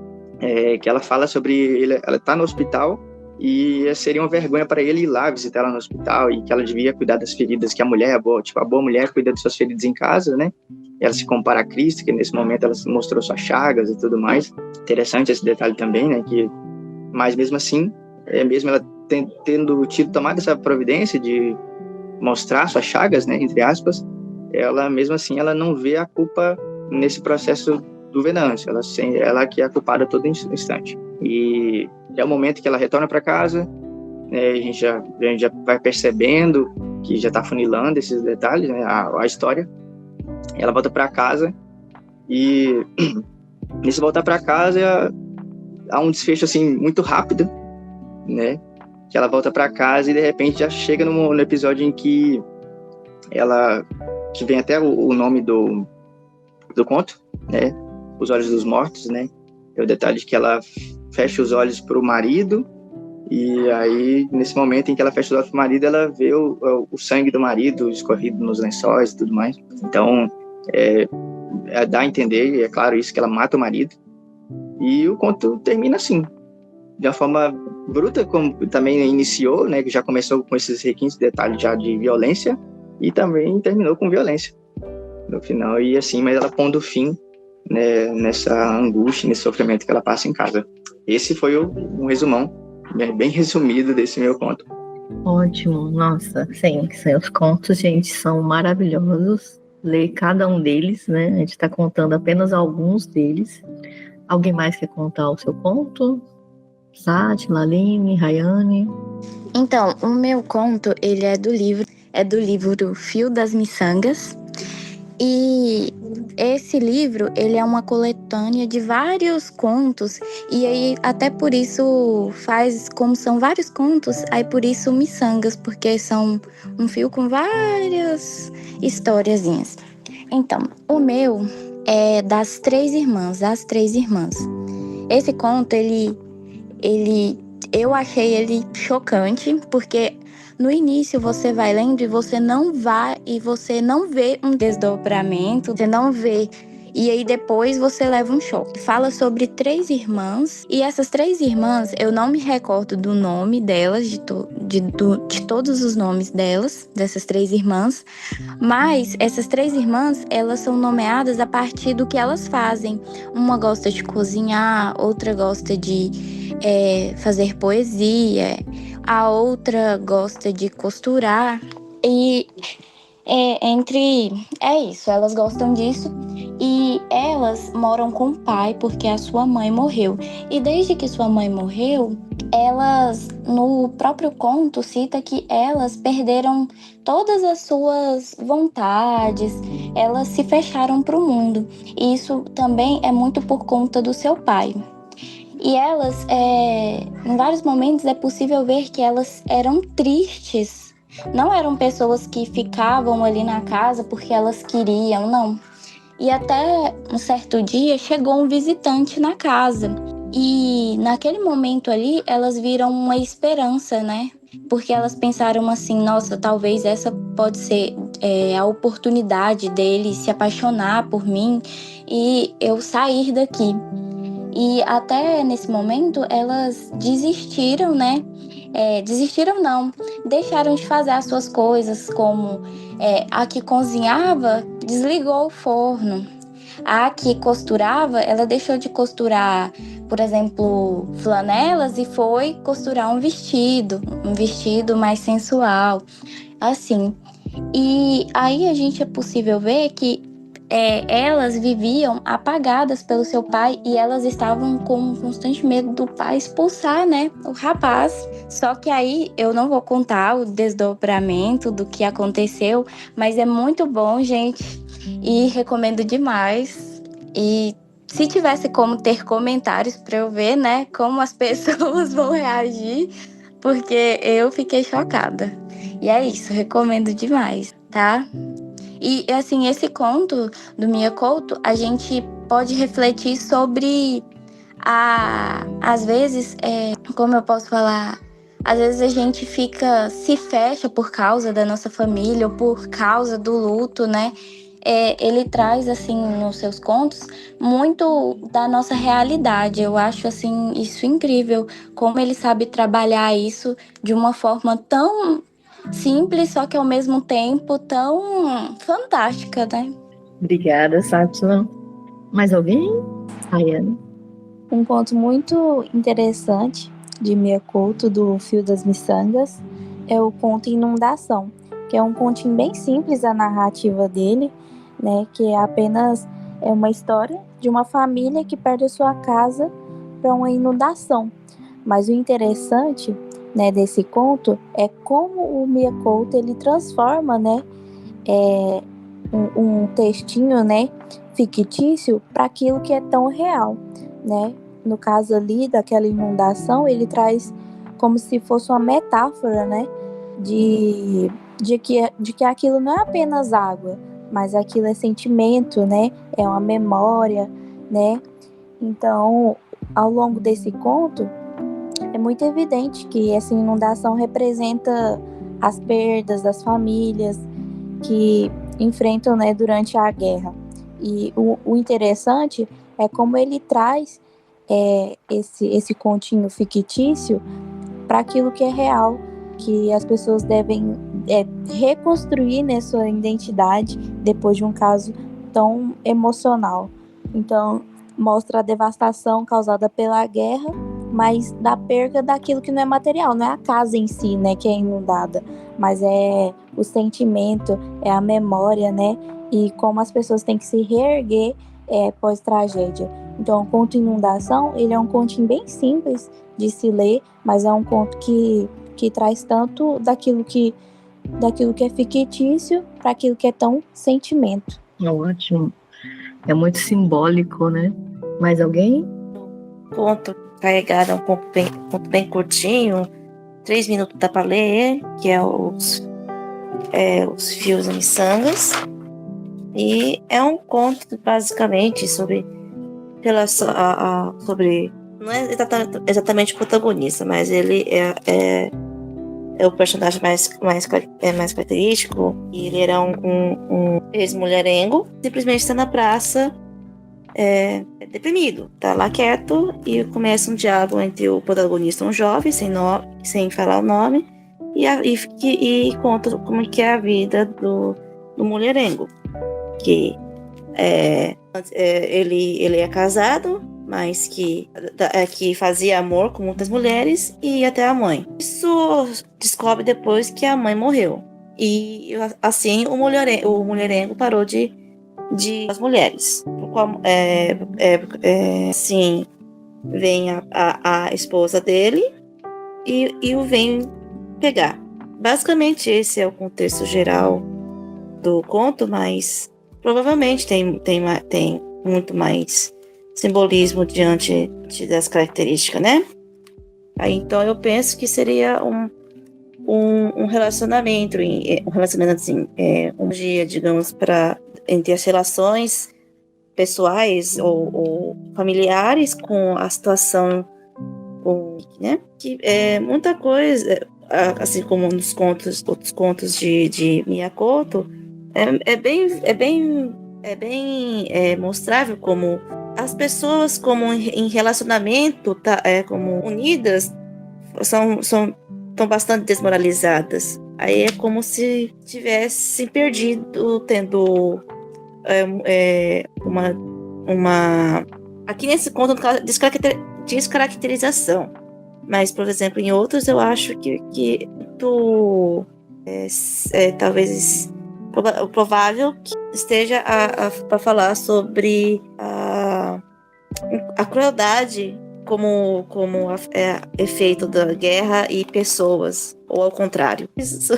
que ela fala sobre ele, ela está no hospital e seria uma vergonha para ele ir lá visitar ela no hospital e que ela devia cuidar das feridas, que a mulher, a boa mulher cuida das suas feridas em casa, né? Ela se compara a Cristo, que nesse momento ela mostrou suas chagas e tudo mais. Interessante esse detalhe também, né? Mas mesmo assim, mesmo ela tendo tomado essa providência de mostrar suas chagas, né, entre aspas, ela mesmo assim ela não vê a culpa nesse processo do Venâncio, ela que é a culpada a todo instante. E é o momento que ela retorna para casa, a gente já vai percebendo que já está funilando esses detalhes, né, a história. Ela volta para casa e nesse voltar para casa há um desfecho assim muito rápido, né? Que ela volta para casa e de repente já chega no episódio em que que vem até o nome do conto, né? Os Olhos dos Mortos, né? É o detalhe de que ela fecha os olhos para o marido e aí nesse momento em que ela fecha os olhos para o marido, ela vê o sangue do marido escorrido nos lençóis e tudo mais. Então dá a entender, e é claro isso, que ela mata o marido. E o conto termina assim, de uma forma bruta, como também iniciou, né, que já começou com esses requintes de detalhes já de violência, e também terminou com violência no final, e assim, mas ela pondo fim, né, nessa angústia, nesse sofrimento que ela passa em casa. Esse foi um resumão, bem resumido desse meu conto. Ótimo, nossa, sim, os contos, gente, são maravilhosos, ler cada um deles, né, a gente está contando apenas alguns deles. Alguém mais quer contar o seu conto? Sati, Laline, Rayane? Então, o meu conto, ele é do livro Fio das Miçangas. E esse livro, ele é uma coletânea de vários contos. E aí, até por isso, como são vários contos, aí por isso miçangas, porque são um fio com várias historiazinhas. Então, o meu é das três irmãs. Esse conto, ele eu achei ele chocante, porque no início você vai lendo e você não vê um desdobramento, você não vê. E aí depois você leva um choque. Fala sobre 3 irmãs, e essas 3 irmãs, eu não me recordo do nome delas, de todos os nomes delas, dessas 3 irmãs, mas essas 3 irmãs, elas são nomeadas a partir do que elas fazem. Uma gosta de cozinhar, outra gosta de fazer poesia, a outra gosta de costurar, e é isso, elas gostam disso. E elas moram com o pai porque a sua mãe morreu. E desde que sua mãe morreu, elas, no próprio conto, cita que elas perderam todas as suas vontades, elas se fecharam para o mundo. E isso também é muito por conta do seu pai. E elas, em vários momentos, é possível ver que elas eram tristes. Não eram pessoas que ficavam ali na casa porque elas queriam, não. E até um certo dia chegou um visitante na casa. E naquele momento ali, elas viram uma esperança, né? Porque elas pensaram assim, nossa, talvez essa pode ser a oportunidade dele se apaixonar por mim e eu sair daqui. E até nesse momento, elas desistiram, né? Desistiram não, deixaram de fazer as suas coisas, como a que cozinhava desligou o forno, a que costurava, ela deixou de costurar, por exemplo, flanelas e foi costurar um vestido mais sensual, assim. E aí a gente é possível ver que elas viviam apagadas pelo seu pai e elas estavam com um constante medo do pai expulsar, né, o rapaz. Só que aí eu não vou contar o desdobramento do que aconteceu, mas é muito bom, gente, e recomendo demais. E se tivesse como ter comentários para eu ver, né, como as pessoas vão reagir, porque eu fiquei chocada. E é isso, recomendo demais, tá? E, assim, esse conto do Mia Couto, a gente pode refletir sobre às vezes, como eu posso falar, às vezes a gente se fecha por causa da nossa família ou por causa do luto, né? Ele traz, assim, nos seus contos, muito da nossa realidade. Eu acho, assim, isso incrível, como ele sabe trabalhar isso de uma forma tão simples, só que ao mesmo tempo tão fantástica, né? Obrigada, Sátila. Mais alguém? Rayane. Um conto muito interessante de Mia Couto, do Fio das Miçangas, é o conto Inundação, que é um continho bem simples a narrativa dele, né? Que é apenas uma história de uma família que perde a sua casa para uma inundação. Mas o interessante, né, desse conto é como o Mia Couto ele transforma, né, um textinho, né, fictício para aquilo que é tão real, né? No caso ali daquela inundação, ele traz como se fosse uma metáfora, né, de que aquilo não é apenas água, mas aquilo é sentimento, né? É uma memória, né? Então, ao longo desse conto, é muito evidente que essa inundação representa as perdas das famílias que enfrentam, né, durante a guerra. E o interessante é como ele traz esse continho fictício para aquilo que é real, que as pessoas devem reconstruir, né, sua identidade depois de um caso tão emocional. Então, mostra a devastação causada pela guerra, mas da perda daquilo que não é material, não é a casa em si, né, que é inundada, mas é o sentimento, é a memória, né, e como as pessoas têm que se reerguer pós-tragédia. Então, o conto Inundação, ele é um continho bem simples de se ler, mas é um conto que traz tanto daquilo que é fictício para aquilo que é tão sentimento. Ótimo. É muito simbólico, né? Mais alguém? Conto carregado é um conto bem curtinho, 3 minutos dá para ler, que é os Fios das Miçangas. E é um conto basicamente sobre não é exatamente o protagonista, mas ele é o personagem mais característico. E ele era um ex-mulherengo, simplesmente está na praça, deprimido, tá lá quieto, e começa um diálogo entre o protagonista, um jovem, sem falar o nome, e conta como que é a vida do mulherengo, que ele é casado, mas que fazia amor com muitas mulheres e até a mãe. Isso descobre depois que a mãe morreu. E assim o mulherengo parou de as mulheres. Sim, vem a esposa dele e o vem pegar. Basicamente esse é o contexto geral do conto, mas provavelmente tem muito mais simbolismo diante das características, né? Aí, então eu penso que seria um relacionamento assim, um dia, digamos, entre as relações pessoais ou familiares com a situação, né? Que é muita coisa, assim como nos outros contos de Miyakoto, é bem mostrável como as pessoas, como em relacionamento, como unidas, estão bastante desmoralizadas. Aí é como se tivessem perdido, tendo uma aqui nesse conto, descaracterização. Mas, por exemplo, em outros eu acho que talvez provável que esteja para falar sobre a crueldade como efeito da guerra e pessoas, ou ao contrário. Isso.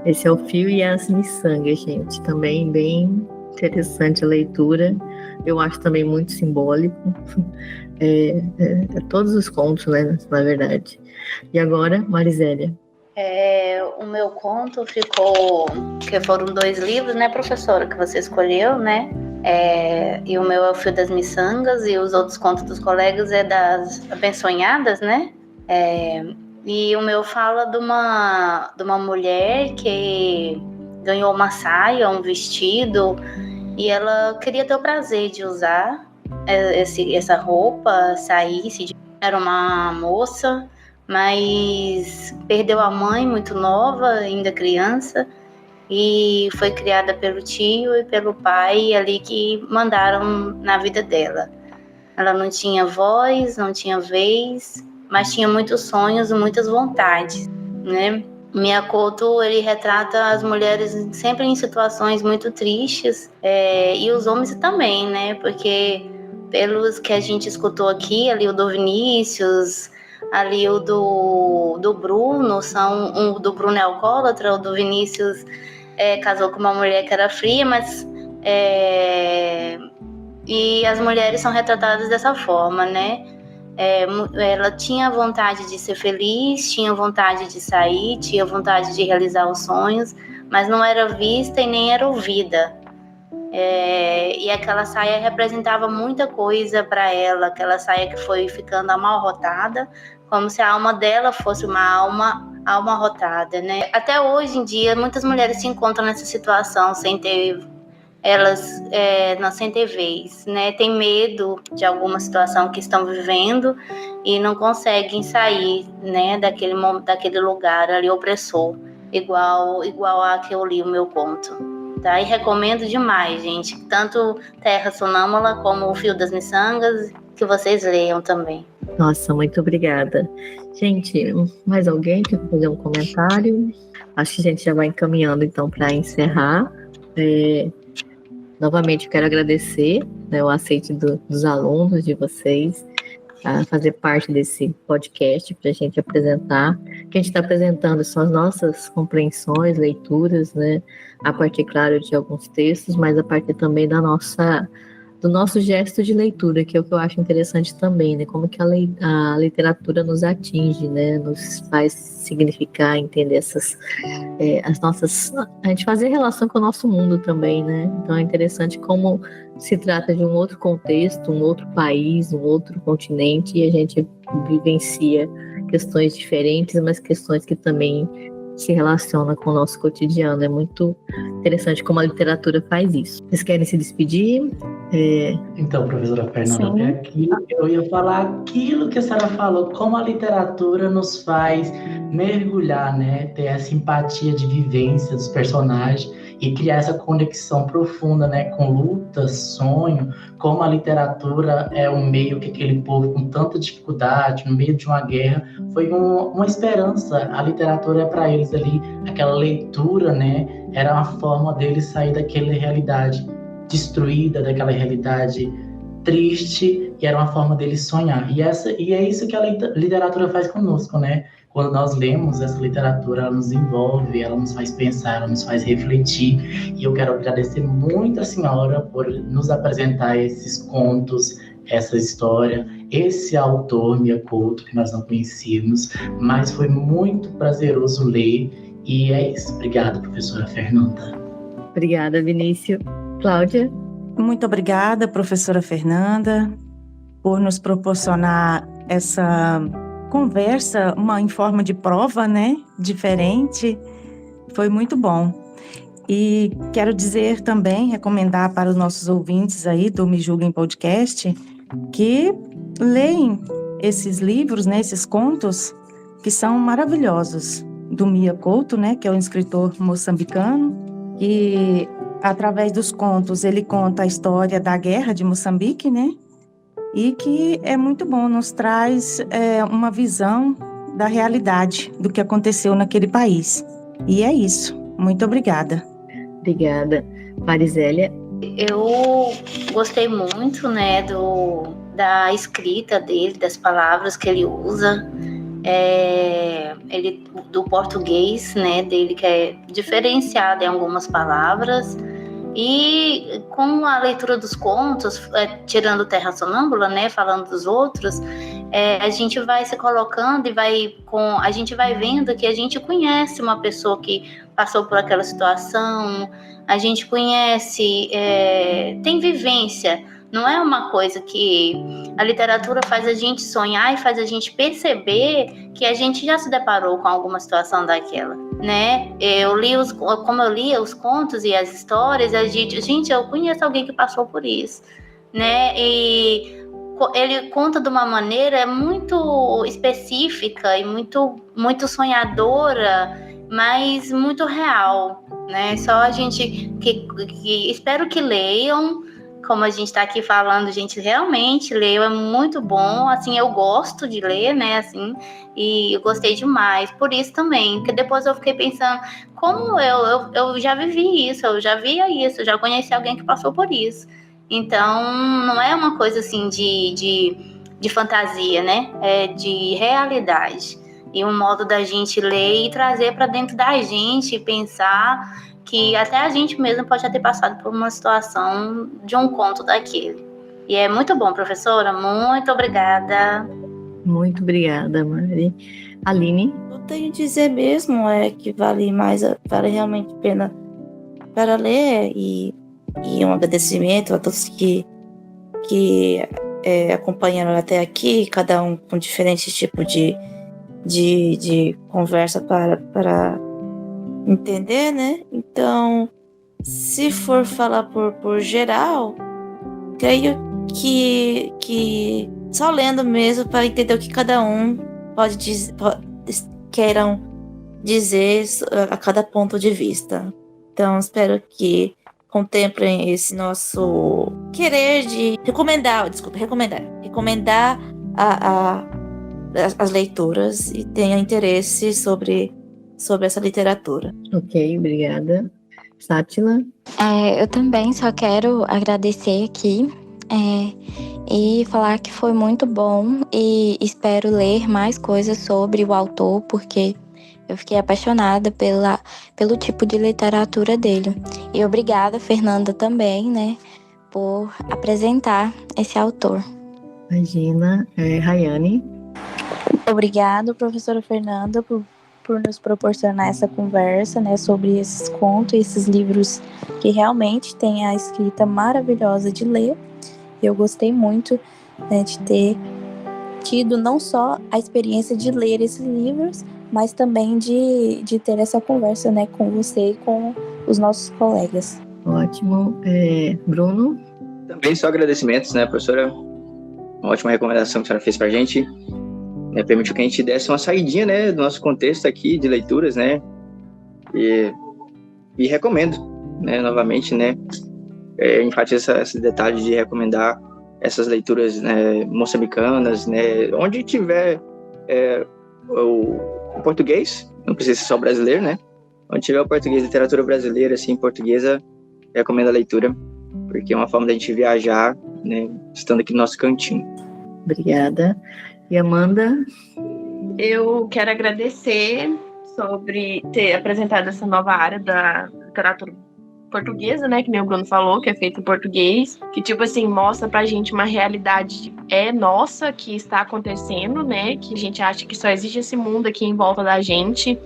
Esse é o Fio e as Miçangas, gente. Também bem interessante a leitura. Eu acho também muito simbólico. Todos os contos, né, na verdade. E agora, Marisélia. O meu conto que foram 2 livros, né, professora, que você escolheu, né? E o meu é o Fio das Miçangas, e os outros contos dos colegas é das Abençonhadas, né? E o meu fala de uma mulher que ganhou uma saia, um vestido, e ela queria ter o prazer de usar essa roupa, era uma moça, mas perdeu a mãe muito nova, ainda criança, e foi criada pelo tio e pelo pai ali que mandaram na vida dela. Ela não tinha voz, não tinha vez, mas tinha muitos sonhos e muitas vontades, né? Miyakoto, ele retrata as mulheres sempre em situações muito tristes, e os homens também, né? Porque pelos que a gente escutou aqui, ali o do Vinícius, ali o do Bruno, o do Bruno é alcoólatra, o do Vinícius casou com uma mulher que era fria, mas e as mulheres são retratadas dessa forma, né? Ela tinha vontade de ser feliz, tinha vontade de sair, tinha vontade de realizar os sonhos, mas não era vista e nem era ouvida. E aquela saia representava muita coisa para ela, aquela saia que foi ficando amalrotada, como se a alma dela fosse uma alma rotada, né? Até hoje em dia, muitas mulheres se encontram nessa situação sem ter vez, né? Tem medo de alguma situação que estão vivendo e não conseguem sair, né? Daquele lugar ali opressor, igual a que eu li o meu conto. Tá? E recomendo demais, gente, tanto Terra Sonâmbula como o Fio das Miçangas, que vocês leiam também. Nossa, muito obrigada. Gente, mais alguém quer fazer um comentário? Acho que a gente já vai encaminhando, então, para encerrar. Novamente, eu quero agradecer, né, o aceite dos alunos, de vocês, a fazer parte desse podcast para a gente apresentar. O que a gente está apresentando são as nossas compreensões, leituras, né, a partir, claro, de alguns textos, mas a partir também da nossa do nosso gesto de leitura, que é o que eu acho interessante também, né? Como que a literatura nos atinge, né? Nos faz significar, entender as nossas... A gente fazer relação com o nosso mundo também, né? Então é interessante como se trata de um outro contexto, um outro país, um outro continente, e a gente vivencia questões diferentes, mas questões que também se relaciona com o nosso cotidiano. É muito interessante como a literatura faz isso. Vocês querem se despedir? Então, professora Fernanda, até aqui eu ia falar aquilo que a senhora falou, como a literatura nos faz mergulhar, né? Ter essa empatia de vivência dos personagens e criar essa conexão profunda, né? Com luta, sonho, como a literatura é um meio que aquele povo com tanta dificuldade, no meio de uma guerra, foi uma esperança. A literatura é para eles ali, aquela leitura, né? Era uma forma deles sair daquela realidade destruída, daquela realidade triste, e era uma forma deles sonhar. E é isso que a literatura faz conosco, né? Quando nós lemos essa literatura, ela nos envolve, ela nos faz pensar, ela nos faz refletir. E eu quero agradecer muito a senhora por nos apresentar esses contos, essa história, esse autor, Mia Couto, que nós não conhecíamos, mas foi muito prazeroso ler. E é isso. Obrigado, professora Fernanda. Obrigada, Vinícius. Cláudia? Muito obrigada, professora Fernanda, por nos proporcionar essa conversa, em forma de prova, né? Diferente. Foi muito bom. E quero dizer também, recomendar para os nossos ouvintes aí do Me Julguem Podcast, que leem esses livros, né? Esses contos, que são maravilhosos, do Mia Couto, né? Que é um escritor moçambicano, que através dos contos, ele conta a história da guerra de Moçambique, né? E que é muito bom, nos traz uma visão da realidade do que aconteceu naquele país. E é isso. Muito obrigada. Obrigada. Marisélia? Eu gostei muito, né, da escrita dele, das palavras que ele usa. Ele, do português, né, dele, que é diferenciado em algumas palavras, e com a leitura dos contos, tirando Terra Sonâmbula, né, falando dos outros, a gente vai se colocando e a gente vai vendo que a gente conhece uma pessoa que passou por aquela situação, a gente conhece, tem vivência. Não é uma coisa que a literatura faz a gente sonhar e faz a gente perceber que a gente já se deparou com alguma situação daquela, né? Como eu lia os contos e as histórias, eu conheço alguém que passou por isso, né? E ele conta de uma maneira muito específica e muito, muito sonhadora, mas muito real, né? Só a gente que espero que leiam. Como a gente está aqui falando, gente, realmente ler é muito bom, assim, eu gosto de ler, né, assim, e eu gostei demais, por isso também, porque depois eu fiquei pensando, como eu já vivi isso, eu já via isso, eu já conheci alguém que passou por isso, então não é uma coisa, assim, de fantasia, né, é de realidade, e um modo da gente ler e trazer para dentro da gente, pensar que até a gente mesmo pode já ter passado por uma situação de um conto daquele. E é muito bom, professora. Muito obrigada. Muito obrigada, Mari. Aline? Eu tenho a dizer mesmo que vale realmente a pena para ler, e um agradecimento a todos que acompanharam até aqui, cada um com diferentes tipos de conversa para entender, né? Então, se for falar por geral, creio que só lendo mesmo para entender o que cada um queiram dizer a cada ponto de vista. Então, espero que contemplem esse nosso querer de recomendar as leituras e tenham interesse sobre essa literatura. Ok, obrigada. Sátila? Eu também só quero agradecer aqui e falar que foi muito bom, e espero ler mais coisas sobre o autor, porque eu fiquei apaixonada pelo tipo de literatura dele. E obrigada, Fernanda, também, né, por apresentar esse autor. Imagina, Rayane. Obrigado, professora Fernanda, por nos proporcionar essa conversa, né, sobre esses contos, esses livros que realmente têm a escrita maravilhosa de ler. Eu gostei muito, né, de ter tido não só a experiência de ler esses livros, mas também de ter essa conversa, né, com você e com os nossos colegas. Ótimo. Bruno? Também só agradecimentos, né, professora? Uma ótima recomendação que a senhora fez pra gente. Permitiu que a gente desse uma saidinha, né, do nosso contexto aqui de leituras, né, e recomendo, né, novamente, né, enfatiza esse detalhe de recomendar essas leituras, né, moçambicanas, né, onde tiver o português, não precisa ser só brasileiro, né, onde tiver o português, literatura brasileira, assim, portuguesa, recomendo a leitura, porque é uma forma da gente viajar, né, estando aqui no nosso cantinho. Obrigada. E Amanda? Eu quero agradecer sobre ter apresentado essa nova área da literatura portuguesa, né, que nem o Bruno falou, que é feita em português, que, tipo assim, mostra pra gente uma realidade nossa que está acontecendo, né, que a gente acha que só existe esse mundo aqui em volta da gente,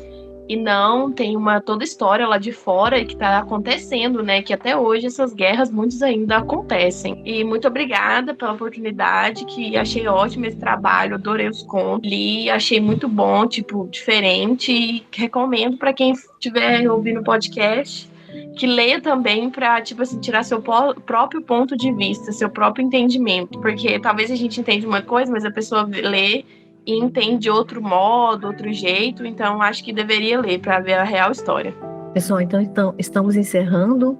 e não, tem toda história lá de fora que tá acontecendo, né, que até hoje essas guerras, muitos ainda acontecem. E muito obrigada pela oportunidade, que achei ótimo esse trabalho, adorei os contos, li, achei muito bom, tipo, diferente, e recomendo para quem estiver ouvindo o podcast, que leia também para, tipo assim, tirar seu próprio ponto de vista, seu próprio entendimento, porque talvez a gente entenda uma coisa, mas a pessoa lê e entende de outro modo, outro jeito, então acho que deveria ler para ver a real história. Pessoal, então estamos encerrando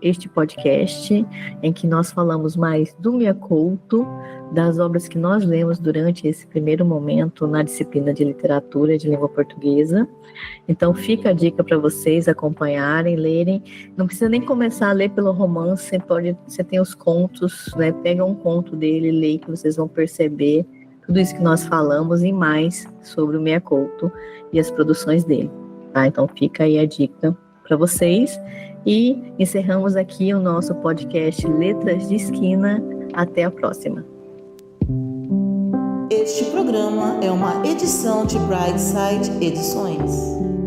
este podcast em que nós falamos mais do Mea Couto, das obras que nós lemos durante esse primeiro momento na disciplina de literatura de língua portuguesa. Então fica a dica para vocês acompanharem, lerem. Não precisa nem começar a ler pelo romance, você tem os contos, né? Pega um conto dele, lê, que vocês vão perceber tudo isso que nós falamos e mais sobre o Mea Couto e as produções dele. Tá? Então fica aí a dica para vocês e encerramos aqui o nosso podcast Letras de Esquina. Até a próxima. Este programa é uma edição de Brightside Edições.